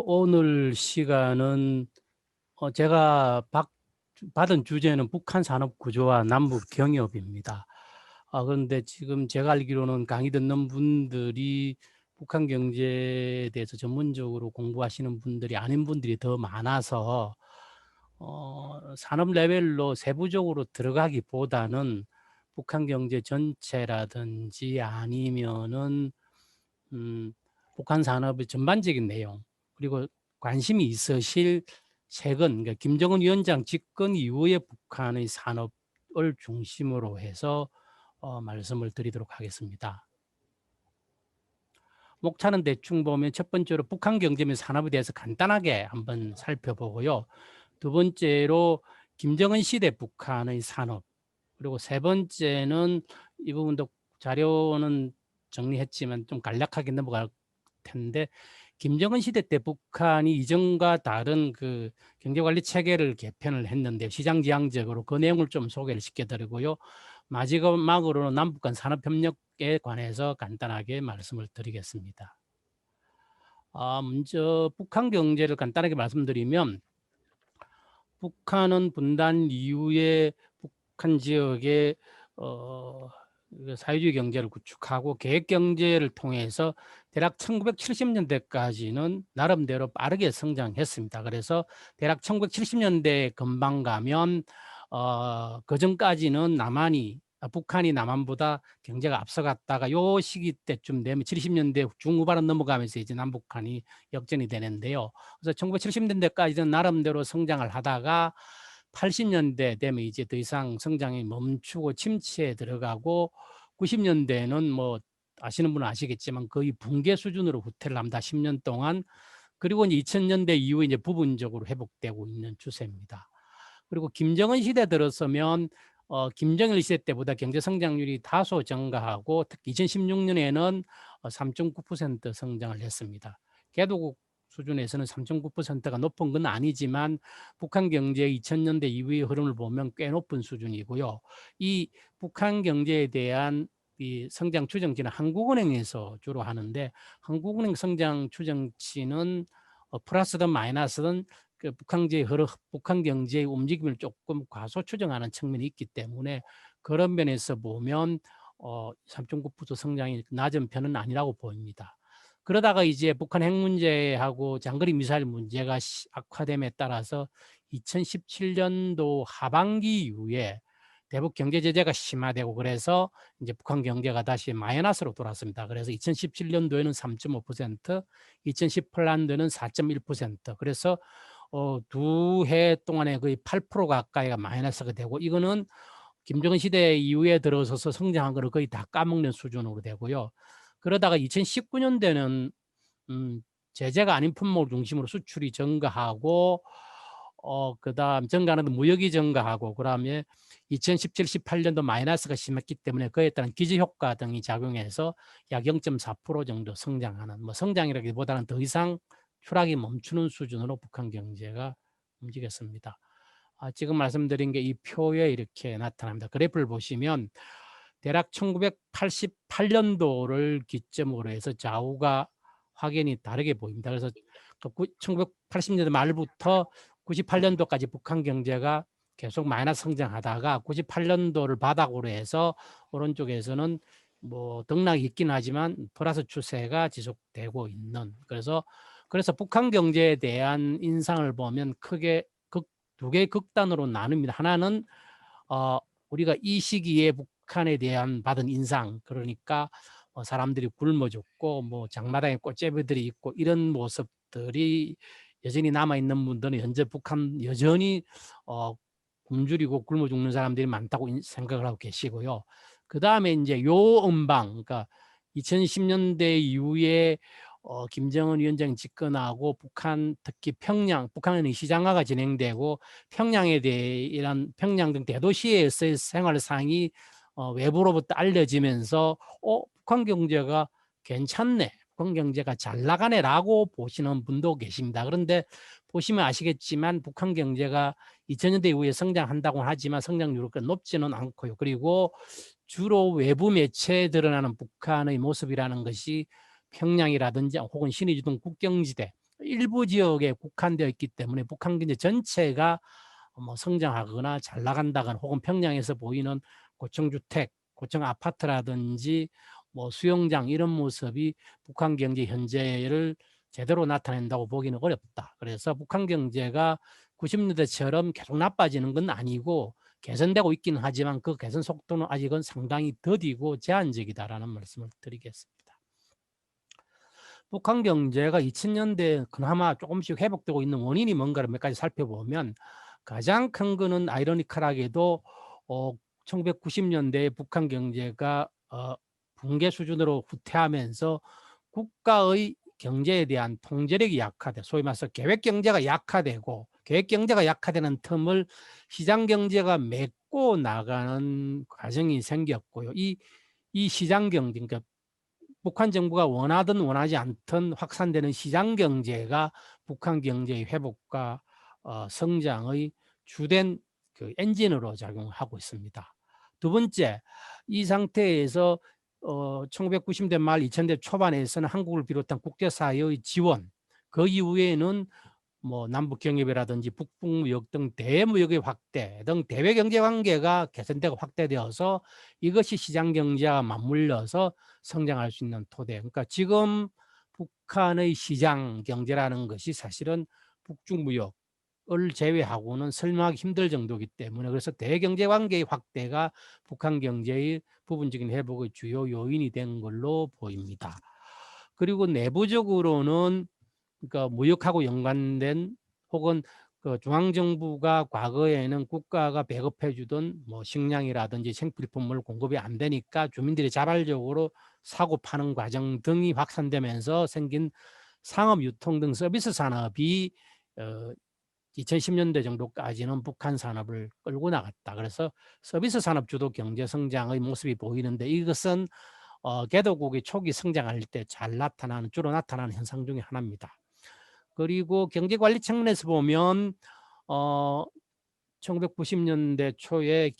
오늘 시간은 제가 받은 주제는 북한 산업 구조와 남북 경협입니다. 그런데 지금 제가 알기로는 강의 듣는 분들이 북한 경제에 대해서 전문적으로 공부하시는 분들이 아닌 분들이 더 많아서 산업 레벨로 세부적으로 들어가기보다는 북한 경제 전체라든지 아니면은 음, 북한 산업의 전반적인 내용, 그리고 관심이 있으실 최근, 그러니까 김정은 위원장 집권 이후의 북한의 산업을 중심으로 해서 말씀을 드리도록 하겠습니다. 목차는 대충 보면 첫 번째로 북한 경제 및 산업에 대해서 간단하게 한번 살펴보고요. 두 번째로 김정은 시대 북한의 산업, 그리고 세 번째는 이 부분도 자료는 정리했지만 좀 간략하게 넘어갈 텐데, 김정은 시대 때 북한이 이전과 다른 그 경제관리 체계를 개편을 했는데 시장지향적으로 그 내용을 좀 소개를 시켜드리고요. 마지막으로는 남북 간 산업협력에 관해서 간단하게 말씀을 드리겠습니다. 먼저 북한 경제를 간단하게 말씀드리면, 북한은 분단 이후에 북한 지역의 사회주의 경제를 구축하고 계획 경제를 통해서 대략 1970년대까지는 나름대로 빠르게 성장했습니다. 그래서 대략 1970년대 금방 가면 그 전까지는 북한이 남한보다 경제가 앞서갔다가 요 시기 때쯤 되면 70년대 중후반으로 넘어가면서 이제 남북한이 역전이 되는데요. 그래서 1970년대까지는 나름대로 성장을 하다가 80년대 되면 이제 더 이상 성장이 멈추고 침체에 들어가고 90년대는 뭐 아시는 분은 아시겠지만 거의 붕괴 수준으로 후퇴를 합니다. 10년 동안. 그리고 이제 2000년대 이후에 이제 부분적으로 회복되고 있는 추세입니다. 그리고 김정은 시대 들어서면 김정일 시대 때보다 경제 성장률이 다소 증가하고 특히 2016년에는 3.9% 성장을 했습니다. 개도국 수준에서는 3.9%가 높은 건 아니지만 북한 경제의 2000년대 이후의 흐름을 보면 꽤 높은 수준이고요. 이 북한 경제에 대한 이 성장 추정치는 한국은행에서 주로 하는데, 한국은행 성장 추정치는 플러스든 마이너스든 그 북한 경제의 움직임을 조금 과소 추정하는 측면이 있기 때문에 그런 면에서 보면 3.9% 성장이 낮은 편은 아니라고 보입니다. 그러다가 이제 북한 핵 문제하고 장거리 미사일 문제가 악화됨에 따라서 2017년도 하반기 이후에 대북 경제 제재가 심화되고 그래서 이제 북한 경제가 다시 마이너스로 돌아왔습니다. 그래서 2017년도에는 3.5%, 2018년도에는 4.1%. 그래서 두 해 동안에 거의 8% 가까이가 마이너스가 되고, 이거는 김정은 시대 이후에 들어서서 성장한 거를 거의 다 까먹는 수준으로 되고요. 그러다가 2019년대는 제재가 아닌 품목 중심으로 수출이 증가하고 그다음 증가하는 무역이 증가하고, 그다음에 2017, 18년도 마이너스가 심했기 때문에 그에 따른 기저 효과 등이 작용해서 약 0.4% 정도 성장하는, 뭐 성장이라기보다는 더 이상 추락이 멈추는 수준으로 북한 경제가 움직였습니다. 지금 말씀드린 게 이 표에 이렇게 나타납니다. 그래프를 보시면 대략 1988년도를 기점으로 해서 좌우가 확연히 다르게 보입니다. 그래서 1980년대 말부터 98년도까지 북한 경제가 계속 마이너스 성장하다가 98년도를 바닥으로 해서 오른쪽에서는 뭐 등락이 있긴 하지만 플러스 추세가 지속되고 있는, 그래서 북한 경제에 대한 인상을 보면 크게 두 개의 극단으로 나눕니다. 하나는 우리가 이 시기에 북한에 대한 받은 인상, 그러니까 사람들이 굶어 죽고 뭐 장마당에 꽃제비들이 있고 이런 모습들이 여전히 남아 있는 분들은 현재 북한 여전히 굶주리고 굶어 죽는 사람들이 많다고 생각을 하고 계시고요. 그 다음에 이제 요 음방, 그러니까 2010년대 이후에 김정은 위원장이 집권하고 특히 북한의 시장화가 진행되고 평양에 대한 평양 등 대도시에서의 생활상이 외부로부터 알려지면서 북한 경제가 괜찮네, 북한 경제가 잘 나가네라고 보시는 분도 계십니다. 그런데 보시면 아시겠지만 북한 경제가 2000년대 이후에 성장한다고 하지만 성장률이 높지는 않고요. 그리고 주로 외부 매체에 드러나는 북한의 모습이라는 것이 평양이라든지 혹은 신의주 등 국경지대 일부 지역에 국한되어 있기 때문에 북한 경제 전체가 뭐 성장하거나 잘 나간다거나 혹은 평양에서 보이는 고층주택, 고층 아파트라든지 뭐 수영장 이런 모습이 북한 경제 현재를 제대로 나타낸다고 보기는 어렵다. 그래서 북한 경제가 90년대처럼 계속 나빠지는 건 아니고 개선되고 있기는 하지만 그 개선 속도는 아직은 상당히 더디고 제한적이다라는 말씀을 드리겠습니다. 북한 경제가 2000년대에 그나마 조금씩 회복되고 있는 원인이 뭔가를 몇 가지 살펴보면 가장 큰 거는 아이러니컬하게도 1990년대에 북한 경제가 붕괴 수준으로 후퇴하면서 국가의 경제에 대한 통제력이 약화돼 소위 말해서 계획 경제가 약화되고 계획 경제가 약화되는 틈을 시장 경제가 메꿔 나가는 과정이 생겼고요. 이 시장 경제 그러니까 북한 정부가 원하든 원하지 않든 확산되는 시장 경제가 북한 경제의 회복과 성장의 주된 그 엔진으로 작용하고 있습니다. 두 번째, 이 상태에서 1990대 말 2000대 초반에서는 한국을 비롯한 국제사회의 지원, 그 이후에는 뭐 남북 경협이라든지 북북무역 등 대무역의 확대 등 대외 경제 관계가 개선되고 확대되어서 이것이 시장 경제와 맞물려서 성장할 수 있는 토대. 그러니까 지금 북한의 시장 경제라는 것이 사실은 북중 무역을 제외하고는 설명하기 힘들 정도이기 때문에 그래서 대경제 관계의 확대가 북한 경제의 부분적인 회복의 주요 요인이 된 걸로 보입니다. 그리고 내부적으로는 그러니까 무역하고 연관된 혹은 그 중앙정부가 과거에는 국가가 배급해 주던 뭐 식량이라든지 생필품을 공급이 안 되니까 주민들이 자발적으로 사고 파는 과정 등이 확산되면서 생긴 상업 유통 등 서비스 산업이 2010년대 정도까지는 북한 산업을 끌고 나갔다. 그래서 서비스 산업 주도 경제 성장의 모습이 보이는데 이것은 개도국이 초기 성장할 때 잘 나타나는 주로 나타나는 현상 중에 하나입니다. 그리고 경제관리 측면에서 보면 1990년대 초에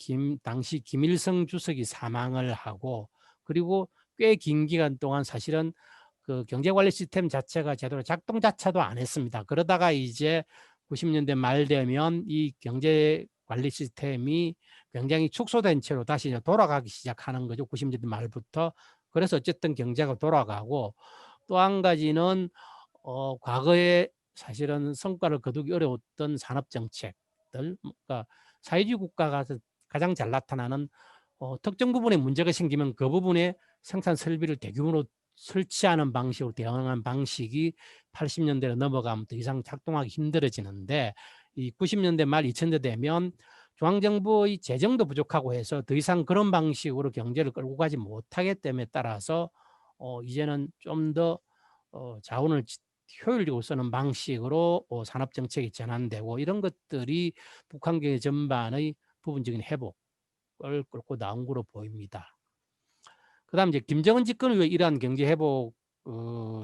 당시 김일성 주석이 사망을 하고 그리고 꽤 긴 기간 동안 사실은 그 경제관리 시스템 자체가 제대로 작동 자체도 안 했습니다. 그러다가 이제 90년대 말 되면 이 경제관리 시스템이 굉장히 축소된 채로 다시 이제 돌아가기 시작하는 거죠. 90년대 말부터. 그래서 어쨌든 경제가 돌아가고 또 한 가지는 과거에 사실은 성과를 거두기 어려웠던 산업정책들, 그러니까 사회주의 국가가 가장 잘 나타나는 특정 부분에 문제가 생기면 그 부분에 생산 설비를 대규모로 설치하는 방식으로 대응하는 방식이 80년대로 넘어가면 더 이상 작동하기 힘들어지는데 이 90년대 말 2000대 되면 중앙정부의 재정도 부족하고 해서 더 이상 그런 방식으로 경제를 끌고 가지 못하기 때문에 따라서 이제는 좀 더 자원을 효율적으로 쓰는 방식으로 산업 정책이 전환되고 이런 것들이 북한 경제 전반의 부분적인 회복을 끌고 나온 거로 보입니다. 그다음 이제 김정은 집권 이후에 이러한 경제 회복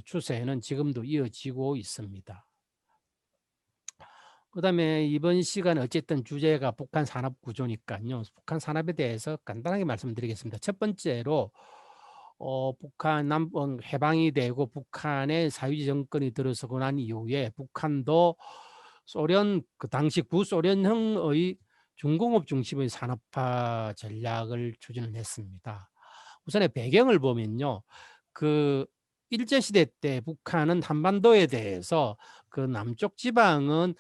추세는 지금도 이어지고 있습니다. 그다음에 이번 시간 어쨌든 주제가 북한 산업 구조니까요. 북한 산업에 대해서 간단하게 말씀드리겠습니다. 첫 번째로 북한 남북 해방이 되고 북한의 사회주의 정권이 들어서고 난 이후에 북한도 소련 그 당시 구소련형의 중공업 중심의 산업화 전략을 추진을 했습니다. 우선의 배경을 보면요. 그 일제시대 때 북한은 한반도에 대해서 그 남쪽 지방은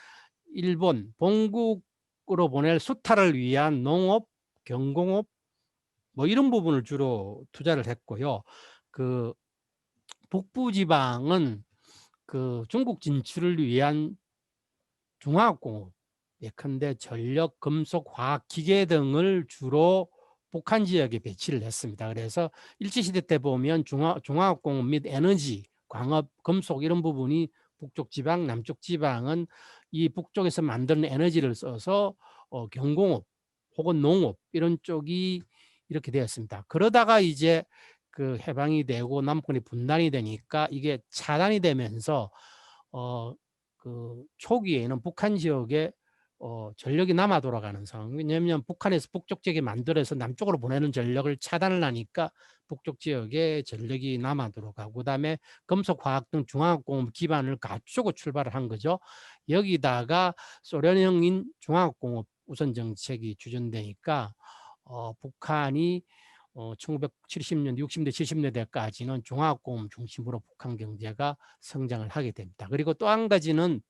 일본 본국으로 보낼 수탈을 위한 농업, 경공업 뭐 이런 부분을 주로 투자를 했고요. 그 북부 지방은 그 중국 진출을 위한 중화학공업, 예컨대 전력, 금속, 화학, 기계 등을 주로 북한 지역에 배치를 했습니다. 그래서 일제시대 때 보면 중화학공업 및 에너지, 광업, 금속 이런 부분이 북쪽 지방, 남쪽 지방은 이 북쪽에서 만드는 에너지를 써서 경공업 혹은 농업 이런 쪽이 이렇게 되었습니다. 그러다가 이제 그 해방이 되고 남권이 분단이 되니까 이게 차단이 되면서 그 초기에는 북한 지역에 전력이 남아 돌아가는 상황. 왜냐하면 북한에서 북쪽 지역에 만들어서 남쪽으로 보내는 전력을 차단을 하니까 북쪽 지역에 전력이 남아 돌아가고, 그다음에 금속화학 등 중화학공업 기반을 갖추고 출발을 한 거죠. 여기다가 소련형인 중화학공업 우선 정책이 추진되니까 북한이 1970년대, 60년대, 70년대까지는 중화학공업 중심으로 북한 경제가 성장을 하게 됩니다. 그리고 또 한 가지는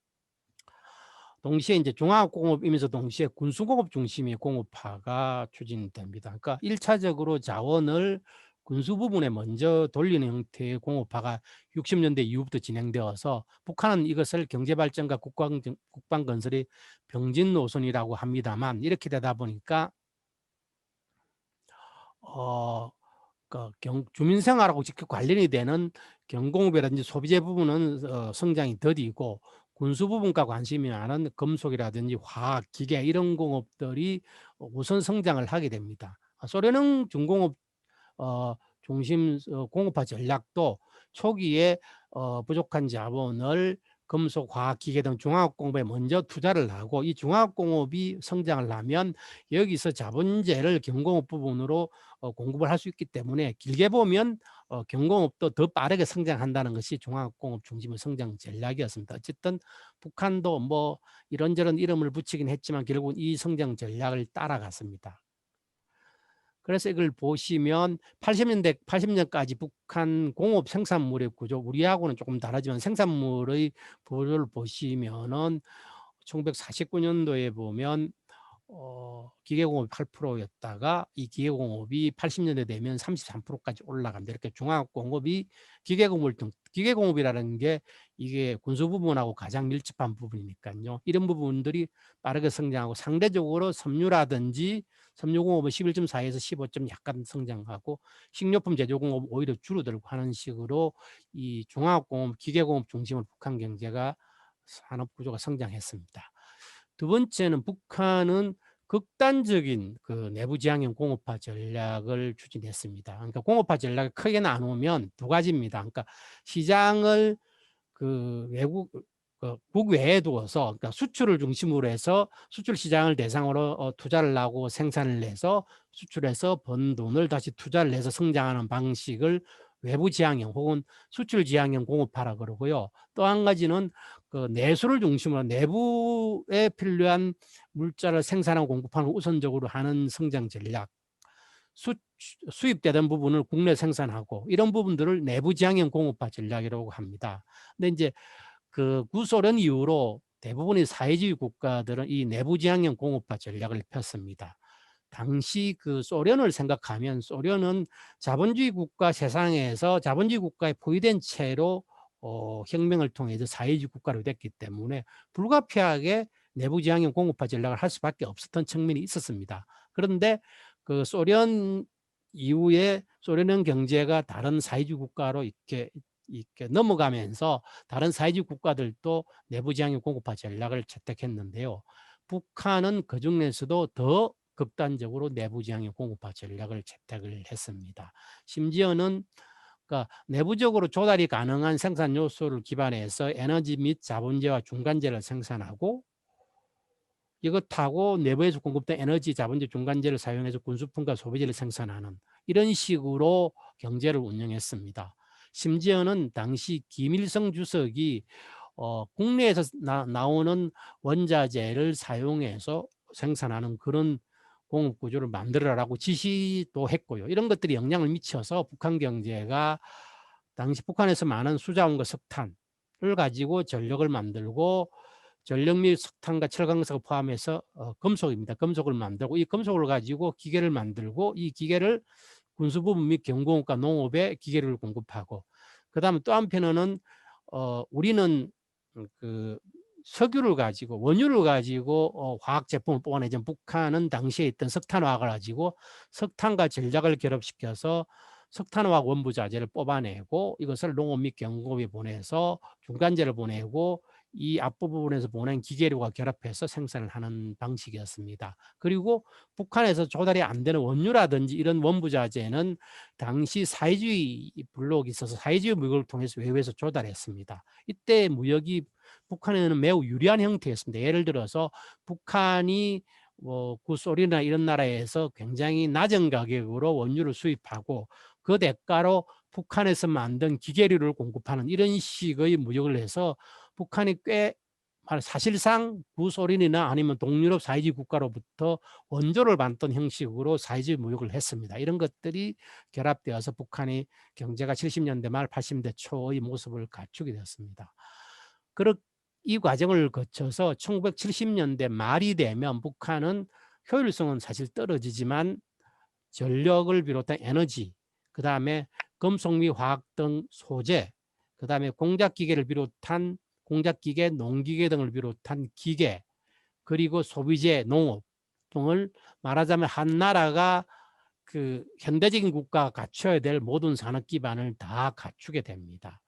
동시에 이제 중화학공업이면서 동시에 군수공업 중심의 공업화가 추진됩니다. 그러니까 1차적으로 자원을 군수 부분에 먼저 돌리는 형태의 공업화가 60년대 이후부터 진행되어서 북한은 이것을 경제발전과 국방 건설의 병진 노선이라고 합니다만, 이렇게 되다 보니까 어, 주민생활하고 직접 관련이 되는 경공업이라든지 소비재 부분은 성장이 더디고, 군수 부분과 관심이 많은 금속이라든지 화학, 기계 이런 공업들이 우선 성장을 하게 됩니다. 소련은 중공업 중심 공업화 전략도 초기에 부족한 자본을 금속, 화학, 기계 등 중화학공업에 먼저 투자를 하고, 이 중화학공업이 성장을 하면 여기서 자본재를 경공업 부분으로 공급을 할 수 있기 때문에 길게 보면 경공업도 더 빠르게 성장한다는 것이 중화학공업 중심의 성장 전략이었습니다. 어쨌든 북한도 뭐 이런저런 이름을 붙이긴 했지만 결국은 이 성장 전략을 따라갔습니다. 그래서 이걸 보시면 80년까지 북한 공업 생산물의 구조, 우리하고는 조금 다르지만 생산물의 구조를 보시면은 1949년도에 보면 기계공업이 8%였다가 이 기계공업이 80년대 되면 33%까지 올라갑니다. 이렇게 중화공업이 기계공업이라는 게 이게 군수 부분하고 가장 밀집한 부분이니까요. 이런 부분들이 빠르게 성장하고, 상대적으로 섬유라든지 섬유공업은 11.4에서 15점 약간 성장하고, 식료품 제조공업 오히려 줄어들고 하는 식으로 이 중화공업, 기계공업 중심으로 북한 경제가 산업 구조가 성장했습니다. 두 번째는 북한은 극단적인 그 내부 지향형 공업화 전략을 추진했습니다. 그러니까 공업화 전략을 크게 나누면 두 가지입니다. 그러니까 시장을 그 외국 국외에 두어서, 그러니까 수출을 중심으로 해서 수출 시장을 대상으로 투자를 하고 생산을 해서 수출해서 번 돈을 다시 투자를 해서 성장하는 방식을 외부 지향형 혹은 수출 지향형 공업화라 그러고요. 또 한 가지는 그 내수를 중심으로 내부에 필요한 물자를 생산하고 공급하는 우선적으로 하는 성장 전략, 수입되던 부분을 국내 생산하고, 이런 부분들을 내부 지향형 공업화 전략이라고 합니다. 근데 이제 그 구소련 이후로 대부분의 사회주의 국가들은 이 내부 지향형 공업화 전략을 폈습니다. 당시 그 소련을 생각하면, 소련은 자본주의 국가 세상에서 자본주의 국가에 포위된 채로 혁명을 통해서 사회주의 국가로 됐기 때문에 불가피하게 내부 지향형 공업화 전략을 할 수밖에 없었던 측면이 있었습니다. 그런데 그 소련 이후에 소련은 경제가 다른 사회주의 국가로 이렇게 넘어가면서 다른 사회주의 국가들도 내부 지향형 공급화 전략을 채택했는데요. 북한은 그중에서도 더 극단적으로 내부 지향형 공급화 전략을 채택을 했습니다. 심지어는 그러니까 내부적으로 조달이 가능한 생산 요소를 기반해서 에너지 및 자본재와 중간재를 생산하고, 이것하고 내부에서 공급된 에너지, 자본재, 중간재를 사용해서 군수품과 소비재를 생산하는 이런 식으로 경제를 운영했습니다. 심지어는 당시 김일성 주석이 국내에서 나오는 원자재를 사용해서 생산하는 그런 공업 구조를 만들어라고 지시도 했고요. 이런 것들이 영향을 미쳐서 북한 경제가 당시 북한에서 많은 수자원과 석탄을 가지고 전력을 만들고, 전력 및 석탄과 철강석을 포함해서 금속입니다. 금속을 만들고, 이 금속을 가지고 기계를 만들고, 이 기계를 군수부문 및 경공업과 농업에 기계를 공급하고, 그다음에 또 한편으로는 우리는 그 석유를 가지고, 원유를 가지고 화학 제품을 뽑아내죠. 북한은 당시에 있던 석탄화학을 가지고 석탄과 전략을 결합시켜서 석탄화학 원부 자재를 뽑아내고, 이것을 농업 및 경공업에 보내서 중간재를 보내고, 이 앞부분에서 보낸 기계류가 결합해서 생산을 하는 방식이었습니다. 그리고 북한에서 조달이 안 되는 원유라든지 이런 원부자재는 당시 사회주의 블록이 있어서 사회주의 무역을 통해서 외부에서 조달했습니다. 이때 무역이 북한에는 매우 유리한 형태였습니다. 예를 들어서 북한이 구소련이나 이런 나라에서 굉장히 낮은 가격으로 원유를 수입하고 그 대가로 북한에서 만든 기계류를 공급하는 이런 식의 무역을 해서 북한이 꽤 사실상 구소련이나 아니면 동유럽 사회주의 국가로부터 원조를 받던 형식으로 사회주의 무역을 했습니다. 이런 것들이 결합되어서 북한이 경제가 70년대 말 80년대 초의 모습을 갖추게 되었습니다. 이 과정을 거쳐서 1970년대 말이 되면 북한은 효율성은 사실 떨어지지만 전력을 비롯한 에너지, 그다음에 금속 및 화학 등 소재, 그다음에 공작기계를 비롯한 공작기계, 농기계 등을 비롯한 기계, 그리고 소비재, 농업 등을 말하자면 한 나라가 그 현대적인 국가가 갖춰야 될 모든 산업 기반을 다 갖추게 됩니다.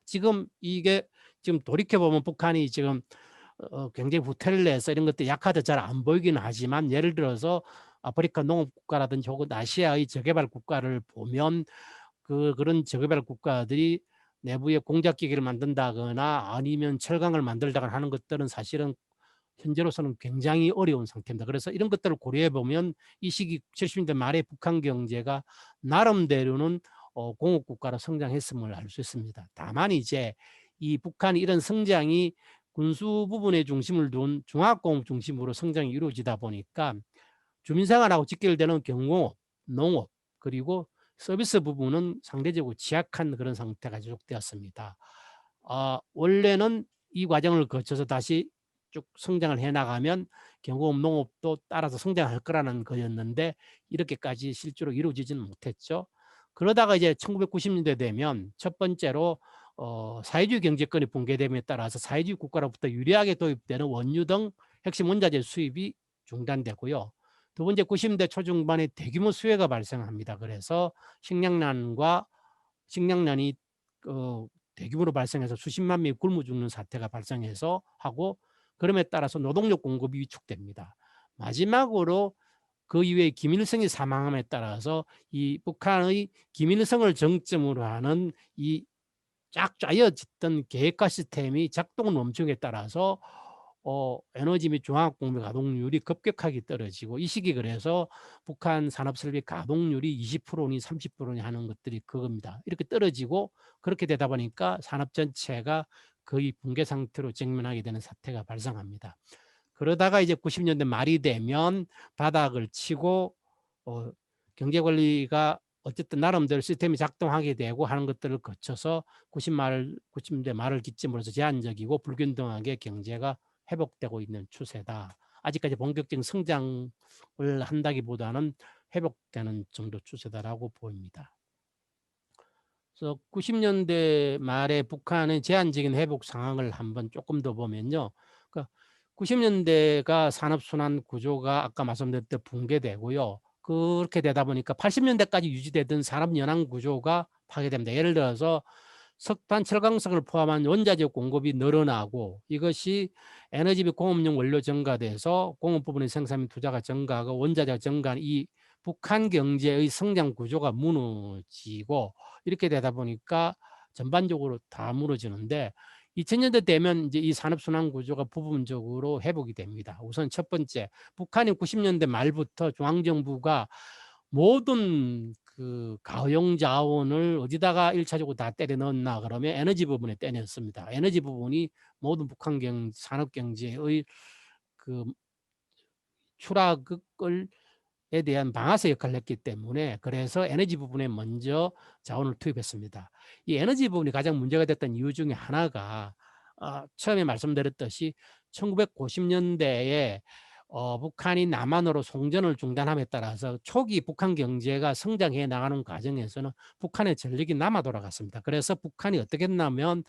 지금 이게 지금 돌이켜보면 북한이 지금 굉장히 후퇴를 내서 이런 것들이 약하다 잘 안 보이긴 하지만 예를 들어서 아프리카 농업국가라든지 혹은 아시아의 저개발 국가를 보면 그런 저개발 국가들이 내부에 공작기기를 만든다거나 아니면 철강을 만들다거나 하는 것들은 사실은 현재로서는 굉장히 어려운 상태입니다. 그래서 이런 것들을 고려해 보면 이 시기 70년대 말에 북한 경제가 나름대로는 공업국가로 성장했음을 알 수 있습니다. 다만 이제 이 북한이 이런 성장이 군수 부분에 중심을 둔 중화공업 중심으로 성장이 이루어지다 보니까 주민생활하고 직결되는 경공업, 농업, 그리고 서비스 부분은 상대적으로 취약한 그런 상태가 지속되었습니다. 원래는 이 과정을 거쳐서 다시 쭉 성장을 해나가면 경공업, 농업도 따라서 성장할 거라는 거였는데 이렇게까지 실제로 이루어지지는 못했죠. 그러다가 이제 1990년대 되면 첫 번째로 사회주의 경제권이 붕괴됨에 따라서 사회주의 국가로부터 유리하게 도입되는 원유 등 핵심 원자재 수입이 중단되고요. 두 번째 90년대 초중반에 대규모 수해가 발생합니다. 그래서 식량난이 대규모로 발생해서 수십만 명이 굶어 죽는 사태가 발생해서 하고 그럼에 따라서 노동력 공급이 위축됩니다. 마지막으로 그 이후에 김일성이 사망함에 따라서 이 북한의 김일성을 정점으로 하는 이 쫙 짜여졌던 계획화 시스템이 작동을 멈춤에 따라서 에너지 및 중화학공업 가동률이 급격하게 떨어지고 이 시기 그래서 북한 산업설비 가동률이 20%니 30%니 하는 것들이 그겁니다. 이렇게 떨어지고 그렇게 되다 보니까 산업 전체가 거의 붕괴 상태로 직면하게 되는 사태가 발생합니다. 그러다가 이제 90년대 말이 되면 바닥을 치고 경제관리가 어쨌든 나름대로 시스템이 작동하게 되고 하는 것들을 거쳐서 90년대 말을 기점으로서 제한적이고 불균등하게 경제가 회복되고 있는 추세다. 아직까지 본격적인 성장을 한다기보다는 회복되는 정도 추세다라고 보입니다. 그래서 90년대 말에 북한의 제한적인 회복 상황을 한번 조금 더 보면요. 그러니까 90년대가 산업순환 구조가 아까 말씀드렸듯 붕괴되고요. 그렇게 되다 보니까 80년대까지 유지되던 산업연안 구조가 파괴됩니다. 예를 들어서 석탄, 철강석을 포함한 원자재 공급이 늘어나고 이것이 에너지 및 공업용 원료 증가돼서 공업 부분의 생산 및 투자가 증가하고 원자재가 증가한 이 북한 경제의 성장 구조가 무너지고 이렇게 되다 보니까 전반적으로 다 무너지는데 2000년대 되면 이제 이 산업순환 구조가 부분적으로 회복이 됩니다. 우선 첫 번째, 북한이 90년대 말부터 중앙정부가 모든 그 가용 자원을 어디다가 1차적으로 다 때려 넣었나 그러면 에너지 부분에 때렸습니다. 에너지 부분이 모든 북한 산업 경제의 그 추락을 에 대한 방아쇠 역할을 했기 때문에 그래서 에너지 부분에 먼저 자원을 투입했습니다. 이 에너지 부분이 가장 문제가 됐던 이유 중에 하나가 처음에 말씀드렸듯이 1990년대에 북한이 남한으로 송전을 중단함에 따라서 초기 북한 경제가 성장해 나가는 과정에서는 북한의 전력이 남아 돌아갔습니다. 그래서 북한이 어떻게 했냐면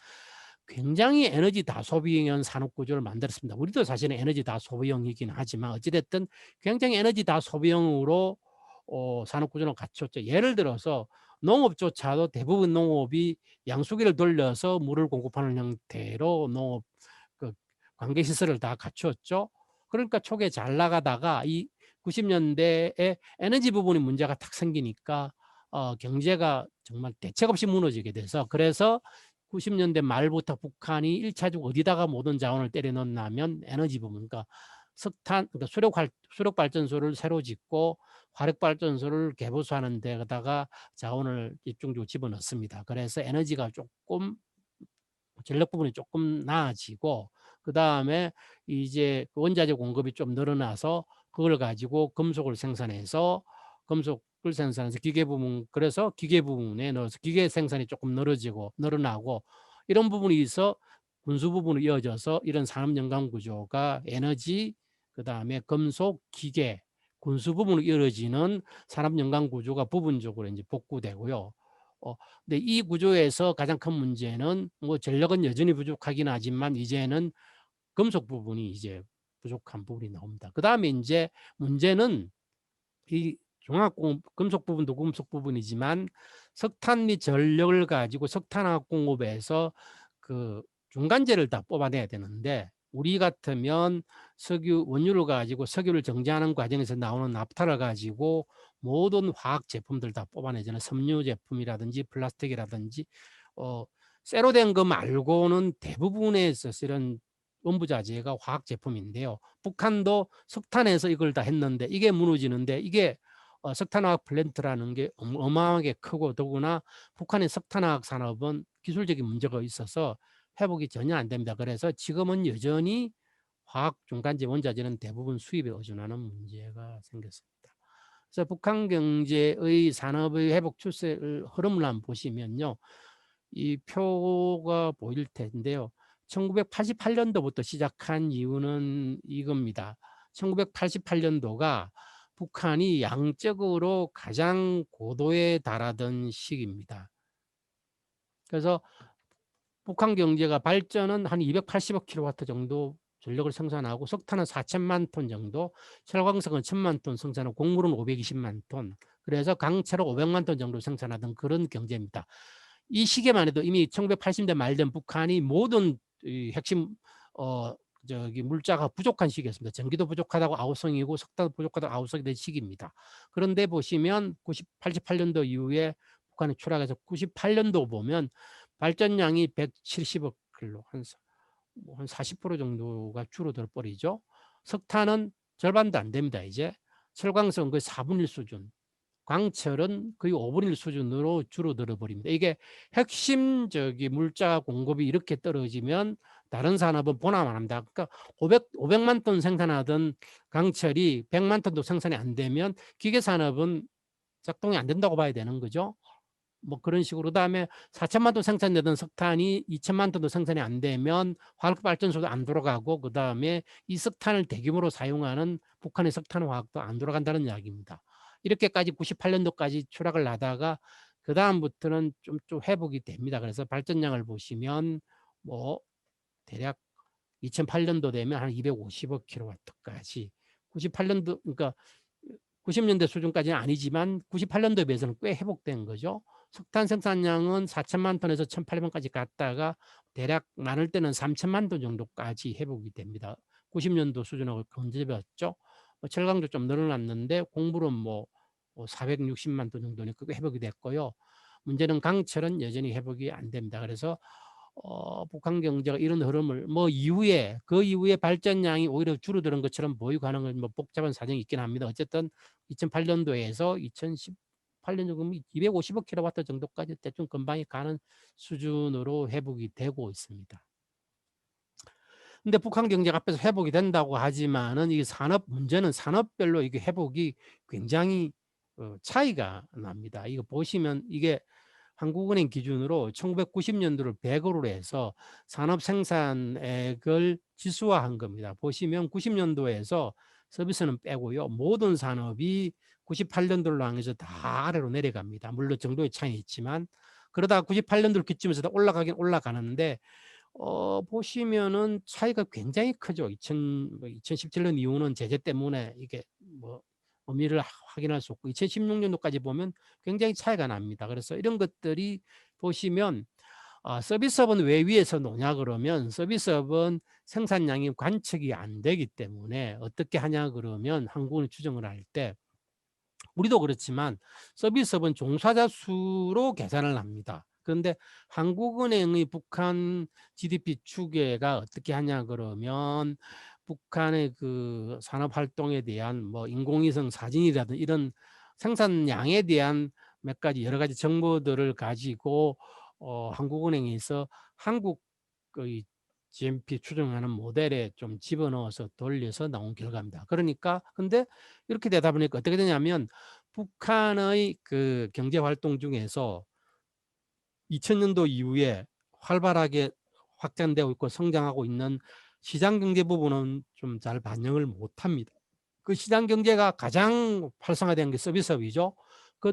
굉장히 에너지 다소비형 산업 구조를 만들었습니다. 우리도 사실은 에너지 다소비형이긴 하지만 어찌됐든 굉장히 에너지 다소비형으로 산업 구조를 갖췄죠. 예를 들어서 농업조차도 대부분 농업이 양수기를 돌려서 물을 공급하는 형태로 농업 관계 시설을 다 갖추었죠. 그러니까 초기에 잘 나가다가 이 90년대에 에너지 부분이 문제가 탁 생기니까 경제가 정말 대책 없이 무너지게 돼서, 그래서 90년대 말부터 북한이 1차적으로 어디다가 모든 자원을 때려 넣냐면 에너지 부분, 그러니까 석탄, 그러니까 수력 발전소를 새로 짓고 화력 발전소를 개보수하는 데다가 자원을 집중적으로 집어넣습니다. 그래서 에너지가 조금, 전력 부분이 조금 나아지고, 그 다음에 이제 원자재 공급이 좀 늘어나서 그걸 가지고 금속을 생산해서 기계 부분, 그래서 기계 부분에 넣어서 기계 생산이 조금 늘어나고 이런 부분이 있어 군수 부분으로 이어져서 이런 산업 연관 구조가 에너지, 그 다음에 금속, 기계, 군수 부분으로 이어지는 산업 연관 구조가 부분적으로 이제 복구되고요. 근데 이 구조에서 가장 큰 문제는 뭐 전력은 여전히 부족하긴 하지만 이제는 금속 부분이 이제 부족한 부분이 나옵니다. 그 다음에 이제 문제는 이 금속 부분도 금속 부분이지만 석탄 및 전력을 가지고 석탄화학 공업에서 그 중간재를 다 뽑아내야 되는데, 우리 같으면 석유 원유를 가지고 석유를 정제하는 과정에서 나오는 납탈을 가지고 모든 화학 제품들 다 뽑아내잖아요. 섬유 제품이라든지 플라스틱이라든지 쇠로 된 거 말고는 대부분의 이런 원부자재가 화학 제품인데요. 북한도 석탄에서 이걸 다 했는데 이게 무너지는데, 이게 석탄화학 플랜트라는 게 어마어마하게 크고, 더구나 북한의 석탄화학 산업은 기술적인 문제가 있어서 회복이 전혀 안 됩니다. 그래서 지금은 여전히 화학 중간재 원자재는 대부분 수입에 의존하는 문제가 생겼습니다. 그래서 북한 경제의 산업의 회복 추세를 흐름을 한번 보시면요, 이 표가 보일 텐데요. 1988년도부터 시작한 이유는 이겁니다. 1988년도가 북한이 양적으로 가장 고도에 달하던 시기입니다. 그래서 북한 경제가 발전은 한 280억 킬로와트 정도 전력을 생산하고, 석탄은 4천만 톤 정도, 철광석은 1천만 톤 생산하고, 곡물은 520만 톤, 그래서 강철을 500만 톤 정도 생산하던 그런 경제입니다. 이 시기만 해도 이미 1980년대 말 된 북한이 모든 핵심 물자가 부족한 시기였습니다. 전기도 부족하다고 아우성이고 석탄도 부족하다고 아우성이 된 시기입니다. 그런데 보시면 88년도 이후에 북한이 추락해서 98년도 보면 발전량이 170억 킬로, 한 40% 정도가 줄어들 버리죠. 석탄은 절반도 안 됩니다. 이제 철광석은 거의 4분의 1 수준, 광철은 거의 5분의 1 수준으로 줄어들어 버립니다. 이게 핵심 물자 공급이 이렇게 떨어지면 다른 산업은 보나만 합니다. 그러니까 500만 톤 생산하던 강철이 100만 톤도 생산이 안 되면 기계 산업은 작동이 안 된다고 봐야 되는 거죠. 뭐 그런 식으로. 그다음에 4천만 톤 생산되던 석탄이 2천만 톤도 생산이 안 되면 화력 발전소도 안 돌아가고, 그다음에 이 석탄을 대규모로 사용하는 북한의 석탄 화학도 안 돌아간다는 이야기입니다. 이렇게까지 98년도까지 추락을 하다가 그 다음부터는 좀 회복이 됩니다. 그래서 발전량을 보시면 뭐 대략 2008년도 되면 한 250억 킬로와트까지, 98년도, 그러니까 90년대 수준까지는 아니지만 98년도에 비해서는 꽤 회복된 거죠. 석탄 생산량은 4천만 톤에서 1,800만까지 갔다가 대략 많을 때는 3천만 톤 정도까지 회복이 됩니다. 90년도 수준하고 근접했죠. 철강도 좀 늘어났는데 곡물은 뭐 460만 톤 정도니까 회복이 됐고요. 문제는 강철은 여전히 회복이 안 됩니다. 그래서 북한 경제가 이런 흐름을 그 이후에 발전량이 오히려 줄어드는 것처럼 보이고 하는 건 복잡한 사정이 있긴 합니다. 어쨌든 2008년도에서 2018년 정도 250억 킬로와트 정도까지 대충 금방이 가는 수준으로 회복이 되고 있습니다. 근데 북한 경제가 앞에서 회복이 된다고 하지만은 이 문제는 산업별로 이게 회복이 굉장히 차이가 납니다. 이거 보시면 이게 한국은행 기준으로 1990년도를 100으로 해서 산업 생산액을 지수화한 겁니다. 보시면 90년도에서 서비스는 빼고요, 모든 산업이 98년도를 향해서 다 아래로 내려갑니다. 물론 정도의 차이는 있지만, 그러다가 98년도를 기점에서 올라가긴 올라가는데 보시면은 차이가 굉장히 크죠. 2017년 이후는 제재 때문에 이게 의미를 확인할 수 없고, 2016년도까지 보면 굉장히 차이가 납니다. 그래서 이런 것들이 보시면 서비스업은 왜 위에서 놓냐 그러면 서비스업은 생산량이 관측이 안 되기 때문에 어떻게 하냐 그러면 한국은행 추정을 할 때 우리도 그렇지만 서비스업은 종사자 수로 계산을 합니다. 그런데 한국은행의 북한 GDP 추계가 어떻게 하냐 그러면 북한의 그 산업 활동에 대한 뭐 인공위성 사진이라든 이런 생산량에 대한 몇 가지 여러 가지 정보들을 가지고 한국은행에서 한국의 GNP 추정하는 모델에 좀 집어넣어서 돌려서 나온 결과입니다. 그러니까 근데 이렇게 되다 보니까 어떻게 되냐면 북한의 그 경제 활동 중에서 2000년도 이후에 활발하게 확장되고 있고 성장하고 있는 시장 경제 부분은 좀 잘 반영을 못 합니다. 그 시장 경제가 가장 활성화된 게 서비스업이죠. 그,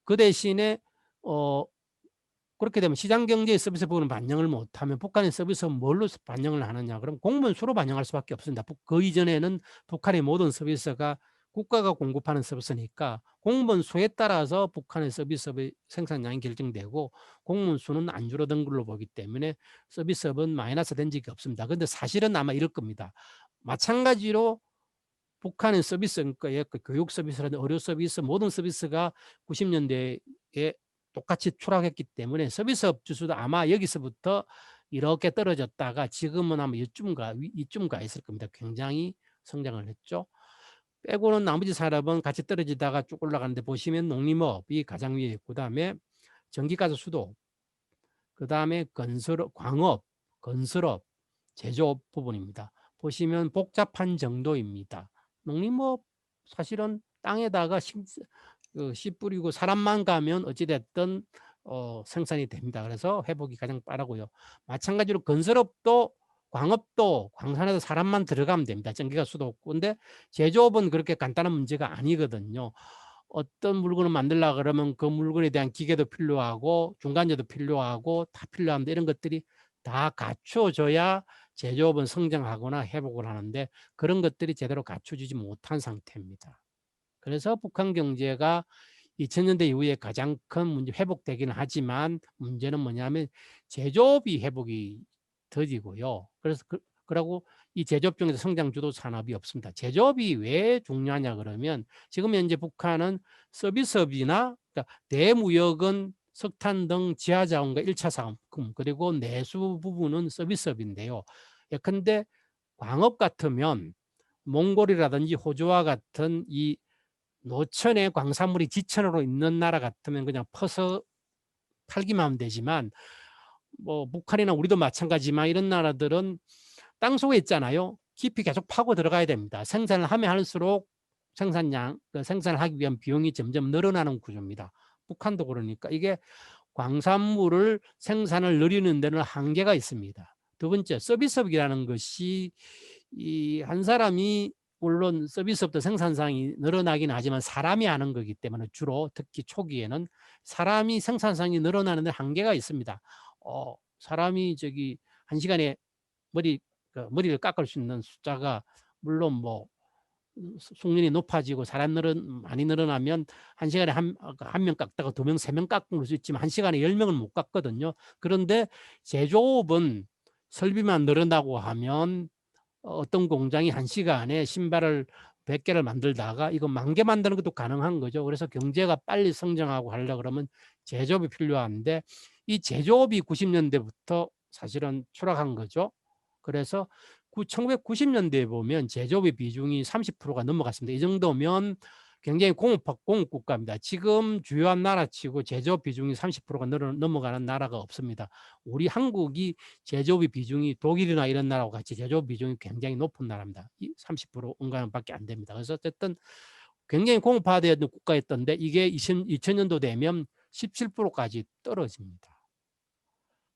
그 대신에 그렇게 되면 시장 경제의 서비스 부분은 반영을 못하면 북한의 서비스는 뭘로 반영을 하느냐? 그럼 공무원 수로 반영할 수밖에 없습니다. 그 이전에는 북한의 모든 서비스가 국가가 공급하는 서비스니까 공무원 수에 따라서 북한의 서비스업의 생산량이 결정되고 공무원 수는 안 줄어든 걸로 보기 때문에 서비스업은 마이너스 된 적이 없습니다. 그런데 사실은 아마 이럴 겁니다. 마찬가지로 북한의 서비스, 그러니까 교육 서비스라든 의료 서비스 모든 서비스가 90년대에 똑같이 추락했기 때문에 서비스업 지수도 아마 여기서부터 이렇게 떨어졌다가 지금은 아마 이쯤 가 있을 겁니다. 굉장히 성장을 했죠. 빼고는 나머지 산업은 같이 떨어지다가 쭉 올라가는데 보시면 농림업이 가장 위에 있고 그다음에 전기가스 수도, 그다음에 건설업, 광업, 건설업, 제조업 부분입니다. 보시면 복잡한 정도입니다. 농림업 사실은 땅에다가 씨 뿌리고 사람만 가면 어찌됐든 생산이 됩니다. 그래서 회복이 가장 빠르고요. 마찬가지로 건설업도 광업도 광산에서 사람만 들어가면 됩니다. 전기가 수도 없고. 근데 제조업은 그렇게 간단한 문제가 아니거든요. 어떤 물건을 만들려고 그러면 그 물건에 대한 기계도 필요하고 중간재도 필요하고 다 필요한데 이런 것들이 다 갖춰져야 제조업은 성장하거나 회복을 하는데 그런 것들이 제대로 갖춰지지 못한 상태입니다. 그래서 북한 경제가 2000년대 이후에 가장 큰 문제 회복되기는 하지만 문제는 뭐냐면 제조업이 회복이 더디고요. 그래서 그러고 이 제조업 중에서 성장 주도 산업이 없습니다. 제조업이 왜 중요하냐 그러면 지금 현재 북한은 서비스업이나 그러니까 대무역은 석탄 등 지하자원과 1차 상품 그리고 내수 부분은 서비스업인데요. 예컨대 광업 같으면 몽골이라든지 호주와 같은 이 노천에 광산물이 지천으로 있는 나라 같으면 그냥 퍼서 팔기만 하면 되지만 뭐 북한이나 우리도 마찬가지지만 이런 나라들은 땅속에 있잖아요. 깊이 계속 파고 들어가야 됩니다. 생산을 하면 할수록 생산량, 생산을 하기 위한 비용이 점점 늘어나는 구조입니다. 북한도 그러니까 이게 광산물을 생산을 늘리는 데는 한계가 있습니다. 두 번째, 서비스업이라는 것이 이 한 사람이 물론 서비스업도 생산성이 늘어나긴 하지만 사람이 하는 거기 때문에 주로 특히 초기에는 사람이 생산성이 늘어나는 데 한계가 있습니다. 사람이 저기 한 시간에 머리를 깎을 수 있는 숫자가 물론 뭐 숙련이 높아지고 사람 많이 늘어나면 한 시간에 한 명 깎다가 두 명, 세 명 깎을 수 있지만 한 시간에 10명은 못 깎거든요. 그런데 제조업은 설비만 늘어나고 하면 어떤 공장이 한 시간에 신발을 100개를 만들다가 이거 10,000개 만드는 것도 가능한 거죠. 그래서 경제가 빨리 성장하고 하려고 그러면 제조업이 필요한데 이 제조업이 90년대부터 사실은 추락한 거죠. 그래서 1990년대에 보면 제조업의 비중이 30%가 넘어갔습니다. 이 정도면 굉장히 공업 국가입니다. 지금 주요한 나라치고 제조업 비중이 30%가 넘어가는 나라가 없습니다. 우리 한국이 제조업의 비중이 독일이나 이런 나라와 같이 제조업 비중이 굉장히 높은 나라입니다. 30% 은가밖에 안 됩니다. 그래서 어쨌든 굉장히 공업화되어 있는 국가였던데 이게 2000년도 되면 17%까지 떨어집니다.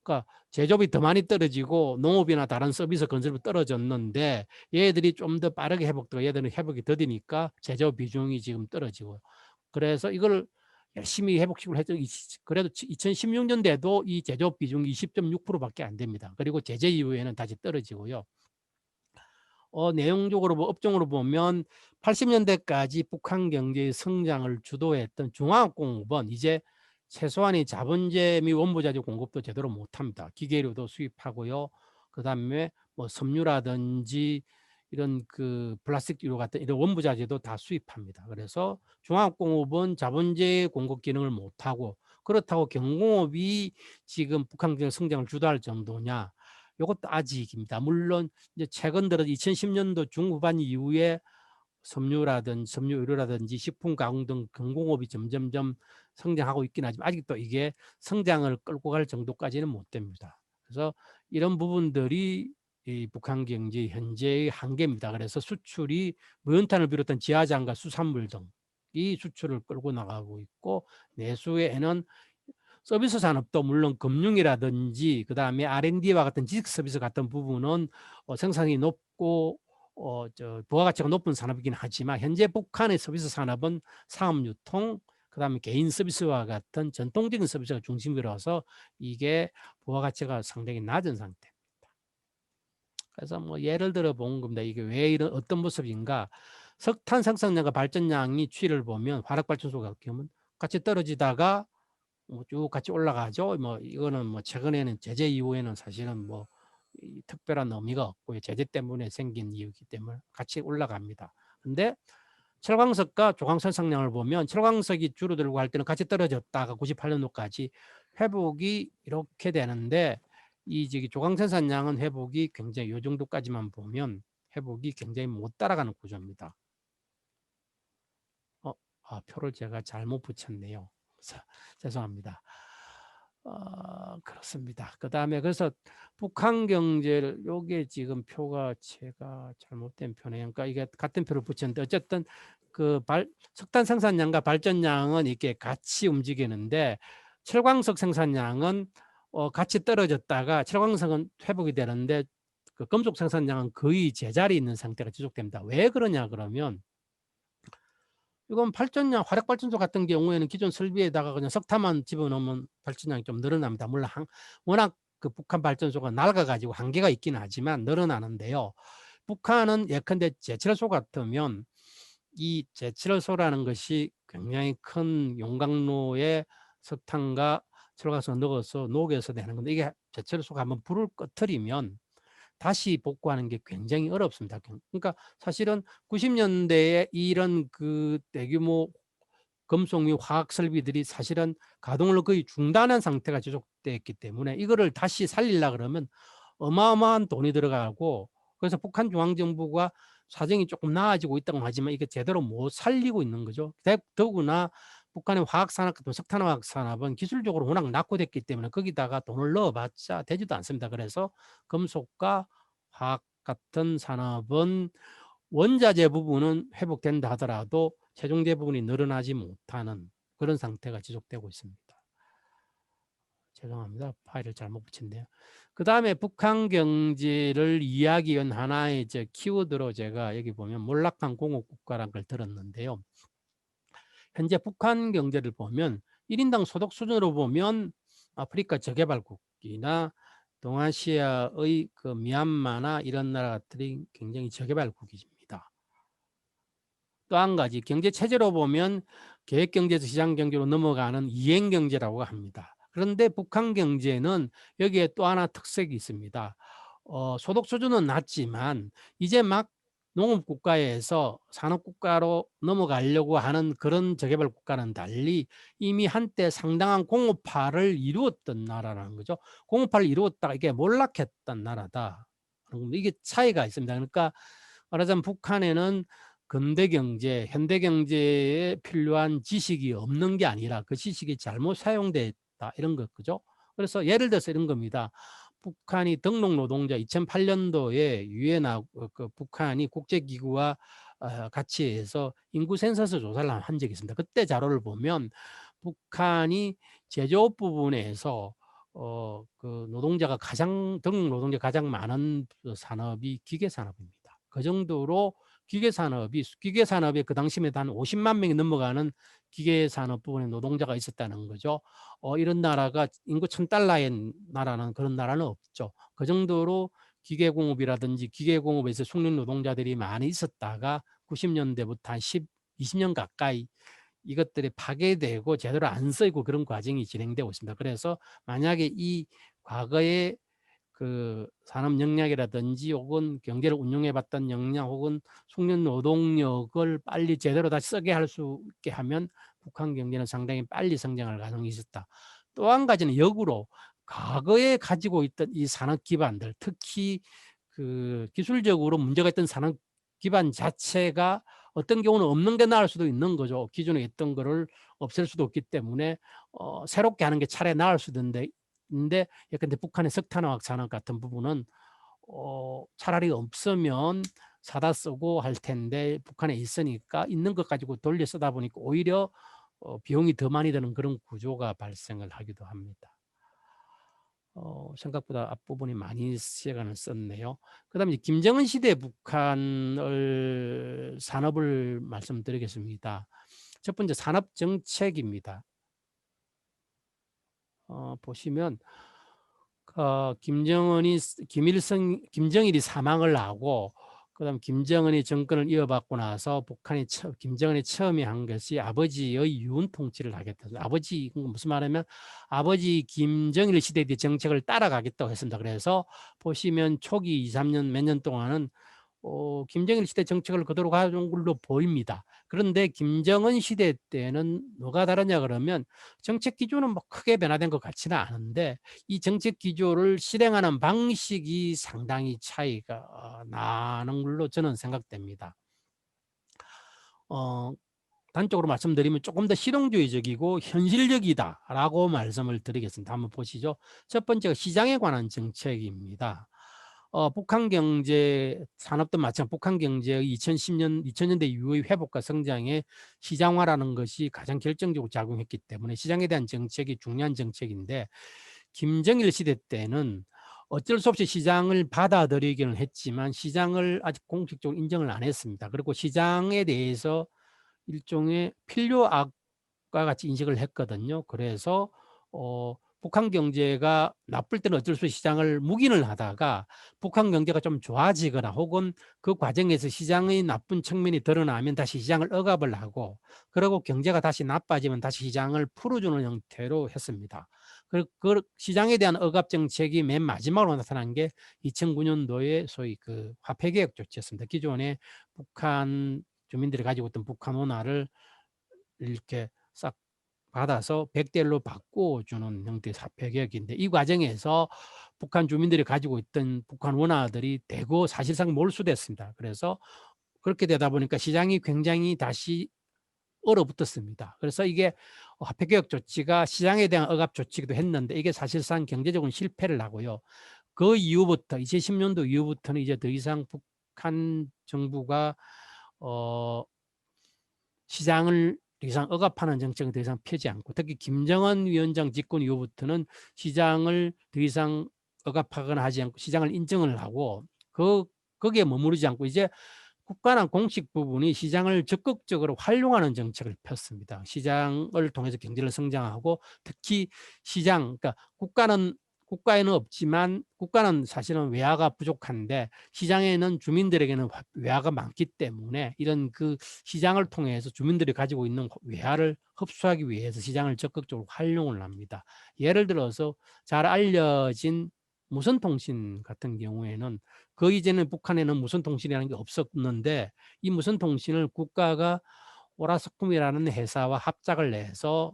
그러니까 제조업이 더 많이 떨어지고 농업이나 다른 서비스 건설이 떨어졌는데 얘들이 좀 더 빠르게 회복되고 얘들은 회복이 더디니까 제조업 비중이 지금 떨어지고 그래서 이걸 열심히 회복식으로 했죠. 그래도 2016년대도 이 제조업 비중이 20.6%밖에 안 됩니다. 그리고 제재 이후에는 다시 떨어지고요. 내용적으로 업종으로 보면 80년대까지 북한 경제의 성장을 주도했던 중화학공업은 이제 최소한의 자본재 및 원부자재 공급도 제대로 못합니다. 기계료도 수입하고요. 그다음에 뭐 섬유라든지 이런 그 플라스틱류 같은 이런 원부자재도 다 수입합니다. 그래서 종합공업은 자본재 공급 기능을 못하고, 그렇다고 경공업이 지금 북한 경제 성장을 주도할 정도냐? 이것도 아직입니다. 물론 이제 최근 들어 2010년도 중후반 이후에 섬유라든지 섬유 의료라든지 식품 가공 등 경공업이 점점점 성장하고 있긴 하지만 아직도 이게 성장을 끌고 갈 정도까지는 못 됩니다. 그래서 이런 부분들이 이 북한 경제 현재의 한계입니다. 그래서 수출이 무연탄을 비롯한 지하장과 수산물 등이 수출을 끌고 나가고 있고, 내수에는 서비스 산업도 물론 금융이라든지 그다음에 R&D와 같은 지식 서비스 같은 부분은 생산이 높고 부가가치가 높은 산업이긴 하지만, 현재 북한의 서비스 산업은 상업유통, 그다음에 개인 서비스와 같은 전통적인 서비스가 중심이라서 이게 부가가치가 상당히 낮은 상태입니다. 그래서 뭐 예를 들어 본 겁니다. 이게 왜 이런 어떤 모습인가? 석탄 생산량과 발전량이 추이를 보면 화력발전소 같은 경우는 같이 떨어지다가 쭉 같이 올라가죠. 뭐 이거는 뭐 최근에는 제재 이후에는 사실은 뭐 특별한 의미가 없고요. 제재 때문에 생긴 이유이기 때문에 같이 올라갑니다. 근데 철광석과 조광 생산량을 보면 철광석이 줄어들고 할 때는 같이 떨어졌다가 98년도까지 회복이 이렇게 되는데, 이 저기 조광 생산량은 회복이 굉장히 요 정도까지만 보면 회복이 굉장히 못 따라가는 구조입니다. 표를 제가 잘못 붙였네요. 죄송합니다. 그렇습니다. 그다음에 그래서 북한 경제를, 요게 지금 표가 제가 잘못된 표네요. 그러니까 이게 같은 표를 붙였는데 어쨌든 그 석탄 생산량과 발전량은 이렇게 같이 움직이는데, 철광석 생산량은 같이 떨어졌다가 철광석은 회복이 되는데 그 금속 생산량은 거의 제자리에 있는 상태가 지속됩니다. 왜 그러냐 그러면, 이건 발전량, 화력발전소 같은 경우에는 기존 설비에다가 그냥 석탄만 집어넣으면 발전량이 좀 늘어납니다. 물론 워낙 그 북한 발전소가 낡아가지고 한계가 있긴 하지만 늘어나는데요. 북한은 예컨대 제철소 같으면 이 제철소라는 것이 굉장히 큰 용광로에 석탄과 철가스를 넣어서 녹여서 되는 건데, 이게 제철소가 한번 불을 꺼트리면 다시 복구하는 게 굉장히 어렵습니다. 그러니까 사실은 90년대에 이런 그 대규모 금속 및 화학 설비들이 사실은 가동을 거의 중단한 상태가 지속됐기 때문에 이거를 다시 살리려고 그러면 어마어마한 돈이 들어가고, 그래서 북한 중앙정부가 사정이 조금 나아지고 있다고 하지만 이게 제대로 못 살리고 있는 거죠. 더구나 북한의 화학산업 같은 석탄화학 산업은 기술적으로 워낙 낙후됐기 때문에 거기다가 돈을 넣어봤자 되지도 않습니다. 그래서 금속과 화학 같은 산업은 원자재 부분은 회복된다 하더라도 최종재 부분이 늘어나지 못하는 그런 상태가 지속되고 있습니다. 죄송합니다. 파일을 잘못 붙였네요. 그다음에 북한 경제를 이해하기 위한 하나의 이제 키워드로 제가 여기 보면 몰락한 공업 국가라는 걸 들었는데요. 현재 북한 경제를 보면 1인당 소득 수준으로 보면 아프리카 저개발국이나 동아시아의 그 미얀마나 이런 나라들이 굉장히 저개발국입니다. 또 한 가지 경제 체제로 보면 계획경제에서 시장경제로 넘어가는 이행경제라고 합니다. 그런데 북한 경제는 여기에 또 하나 특색이 있습니다. 소득 수준은 낮지만 이제 막 농업국가에서 산업국가로 넘어가려고 하는 그런 저개발 국가는 달리 이미 한때 상당한 공업화를 이루었던 나라라는 거죠. 공업화를 이루었다가 이게 몰락했던 나라다. 이게 차이가 있습니다. 그러니까 말하자면 북한에는 근대 경제, 현대 경제에 필요한 지식이 없는 게 아니라 그 지식이 잘못 사용됐다 이런 것 그죠? 그래서 예를 들어서 이런 겁니다. 북한이 등록 노동자 2008년도에 유엔하고 그 북한이 국제기구와 같이 해서 인구 센서스 조사를 한 적이 있습니다. 그때 자료를 보면 북한이 제조업 부분에서 그 노동자가 등록 노동자 가장 많은 산업이 기계 산업입니다. 그 정도로 기계산업에 그 당시에 한 50만 명이 넘어가는 기계산업 부분에 노동자가 있었다는 거죠. 이런 나라가 인구 1000달러의 나라는 그런 나라는 없죠. 그 정도로 기계공업이라든지 기계공업에서 숙련 노동자들이 많이 있었다가 90년대부터 한 20년 가까이 이것들이 파괴되고 제대로 안 쓰이고 그런 과정이 진행되고 있습니다. 그래서 만약에 이 과거에 그 산업 역량이라든지 혹은 경제를 운영해 봤던 역량 혹은 숙련 노동력을 빨리 제대로 다시 쓰게 할 수 있게 하면 북한 경제는 상당히 빨리 성장할 가능성이 있었다. 또 한 가지는 역으로 과거에 가지고 있던 이 산업 기반들, 특히 그 기술적으로 문제가 있던 산업 기반 자체가 어떤 경우는 없는 게 나을 수도 있는 거죠. 기존에 있던 거를 없앨 수도 없기 때문에 새롭게 하는 게 차라리 나을 수도 있는데 예컨대 북한의 석탄화학 산업 같은 부분은 차라리 없으면 사다 쓰고 할 텐데 북한에 있으니까 있는 것 가지고 돌려 쓰다 보니까 오히려 비용이 더 많이 드는 그런 구조가 발생을 하기도 합니다. 생각보다 앞부분이 많이 시간을 썼네요. 그다음에 김정은 시대 북한을 산업을 말씀드리겠습니다. 첫 번째 산업 정책입니다. 보시면 김정일이 사망을 하고 그다음 김정은이 정권을 이어받고 나서 북한이 김정은이 처음에 한 것이 아버지의 유은 통치를 하겠다. 아버지 무슨 말하면 아버지 김정일 시대의 정책을 따라가겠다고 했습니다. 그래서 보시면 초기 2, 3년 몇 년 동안은 김정일 시대 정책을 그대로 가져온 걸로 보입니다. 그런데 김정은 시대 때는 뭐가 다르냐 그러면 정책 기조는 뭐 크게 변화된 것 같지는 않은데 이 정책 기조를 실행하는 방식이 상당히 차이가 나는 걸로 저는 생각됩니다. 단적으로 말씀드리면 조금 더 실용주의적이고 현실적이다라고 말씀을 드리겠습니다. 한번 보시죠. 첫 번째가 시장에 관한 정책입니다. 북한 경제 산업도 마찬가지 북한 경제의 2000년대 이후의 회복과 성장에 시장화라는 것이 가장 결정적으로 작용했기 때문에 시장에 대한 정책이 중요한 정책인데 김정일 시대 때는 어쩔 수 없이 시장을 받아들이기는 했지만 시장을 아직 공식적으로 인정을 안 했습니다. 그리고 시장에 대해서 일종의 필요악과 같이 인식을 했거든요. 그래서 북한 경제가 나쁠 때는 어쩔 수 없이 시장을 묵인을 하다가 북한 경제가 좀 좋아지거나 혹은 그 과정에서 시장의 나쁜 측면이 드러나면 다시 시장을 억압을 하고 그리고 경제가 다시 나빠지면 다시 시장을 풀어주는 형태로 했습니다. 그 시장에 대한 억압 정책이 맨 마지막으로 나타난 게 2009년도에 소위 그 화폐개혁 조치였습니다. 기존에 북한 주민들이 가지고 있던 북한 원화를 이렇게 싹 받아서 100대 1로 바꿔주는 형태의 화폐개혁인데 이 과정에서 북한 주민들이 가지고 있던 북한 원화들이 대거 사실상 몰수됐습니다. 그래서 그렇게 되다 보니까 시장이 굉장히 다시 얼어붙었습니다. 그래서 이게 화폐개혁 조치가 시장에 대한 억압 조치기도 했는데 이게 사실상 경제적으로 실패를 하고요. 그 이후부터 2010년도 이후부터는 이제 더 이상 북한 정부가 시장을 더 이상 억압하는 정책을 더 이상 펴지 않고 특히 김정은 위원장 집권 이후부터는 시장을 더 이상 억압하거나 하지 않고 시장을 인정을 하고 거기에 머무르지 않고 이제 국가나 공식 부분이 시장을 적극적으로 활용하는 정책을 폈습니다. 시장을 통해서 경제를 성장하고 특히 시장, 그러니까 국가에는 없지만 국가는 사실은 외화가 부족한데 시장에는 주민들에게는 외화가 많기 때문에 이런 그 시장을 통해서 주민들이 가지고 있는 외화를 흡수하기 위해서 시장을 적극적으로 활용을 합니다. 예를 들어서 잘 알려진 무선통신 같은 경우에는 그 이전에 북한에는 무선통신이라는 게 없었는데 이 무선통신을 국가가 오라스콤이라는 회사와 합작을 해서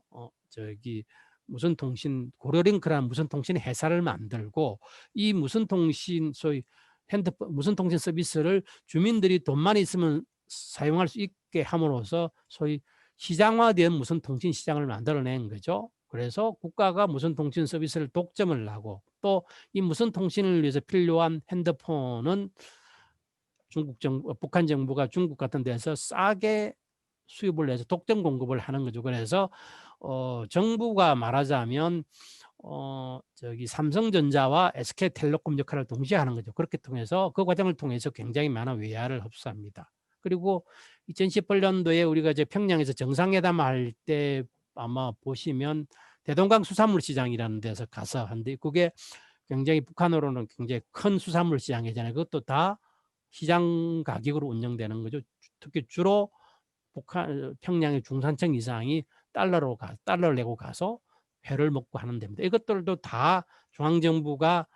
무선통신 고려링크라는 무선통신 회사를 만들고 이 무선통신 소위 핸드폰 무선통신 서비스를 주민들이 돈만 있으면 사용할 수 있게 함으로써 소위 시장화된 무선통신 시장을 만들어낸 거죠. 그래서 국가가 무선통신 서비스를 독점을 하고 또 이 무선통신을 위해서 필요한 핸드폰은 북한 정부가 중국 같은 데서 싸게 수입을 해서 독점 공급을 하는 거죠. 그래서 정부가 말하자면 삼성전자와 SK텔레콤 역할을 동시에 하는 거죠. 그렇게 통해서 그 과정을 통해서 굉장히 많은 외화를 흡수합니다. 그리고 2018년도에 우리가 이제 평양에서 정상회담 할 때 아마 보시면 대동강 수산물 시장이라는 데서 가서 한데 그게 굉장히 북한으로는 굉장히 큰 수산물 시장이잖아요. 그것도 다 시장 가격으로 운영되는 거죠. 특히 주로 북한 평양의 중산층 이상이 달러를 내고 가서 회를 먹고 하는 데입니다. 이것들도 다 중앙정부가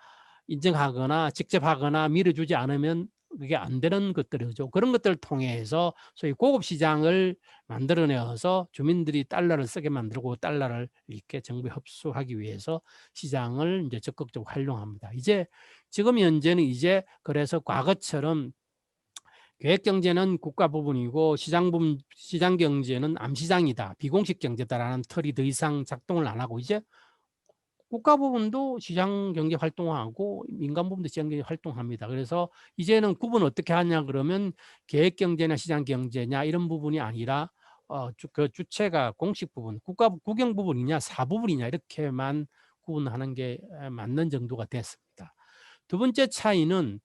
인정하거나 직접 하거나 밀어주지 않으면 그게 안 되는 것들이죠. 그런 것들을 통해서 소위 고급 시장을 만들어내어서 주민들이 달러를 쓰게 만들고 달러를 이렇게 정부에 흡수하기 위해서 시장을 이제 적극적으로 활용합니다. 이제 지금 현재는 이제 그래서 과거처럼 계획 경제는 국가 부분이고 시장 경제는 암시장이다, 비공식 경제다라는 틀이 더 이상 작동을 안 하고 이제 국가 부분도 시장 경제 활동하고 민간 부분도 시장 경제 활동합니다. 그래서 이제는 구분 어떻게 하냐 그러면 계획 경제나 시장 경제냐 이런 부분이 아니라 그 주체가 공식 부분, 국영 부분이냐 사부분이냐 이렇게만 구분하는 게 맞는 정도가 됐습니다. 두 번째 차이는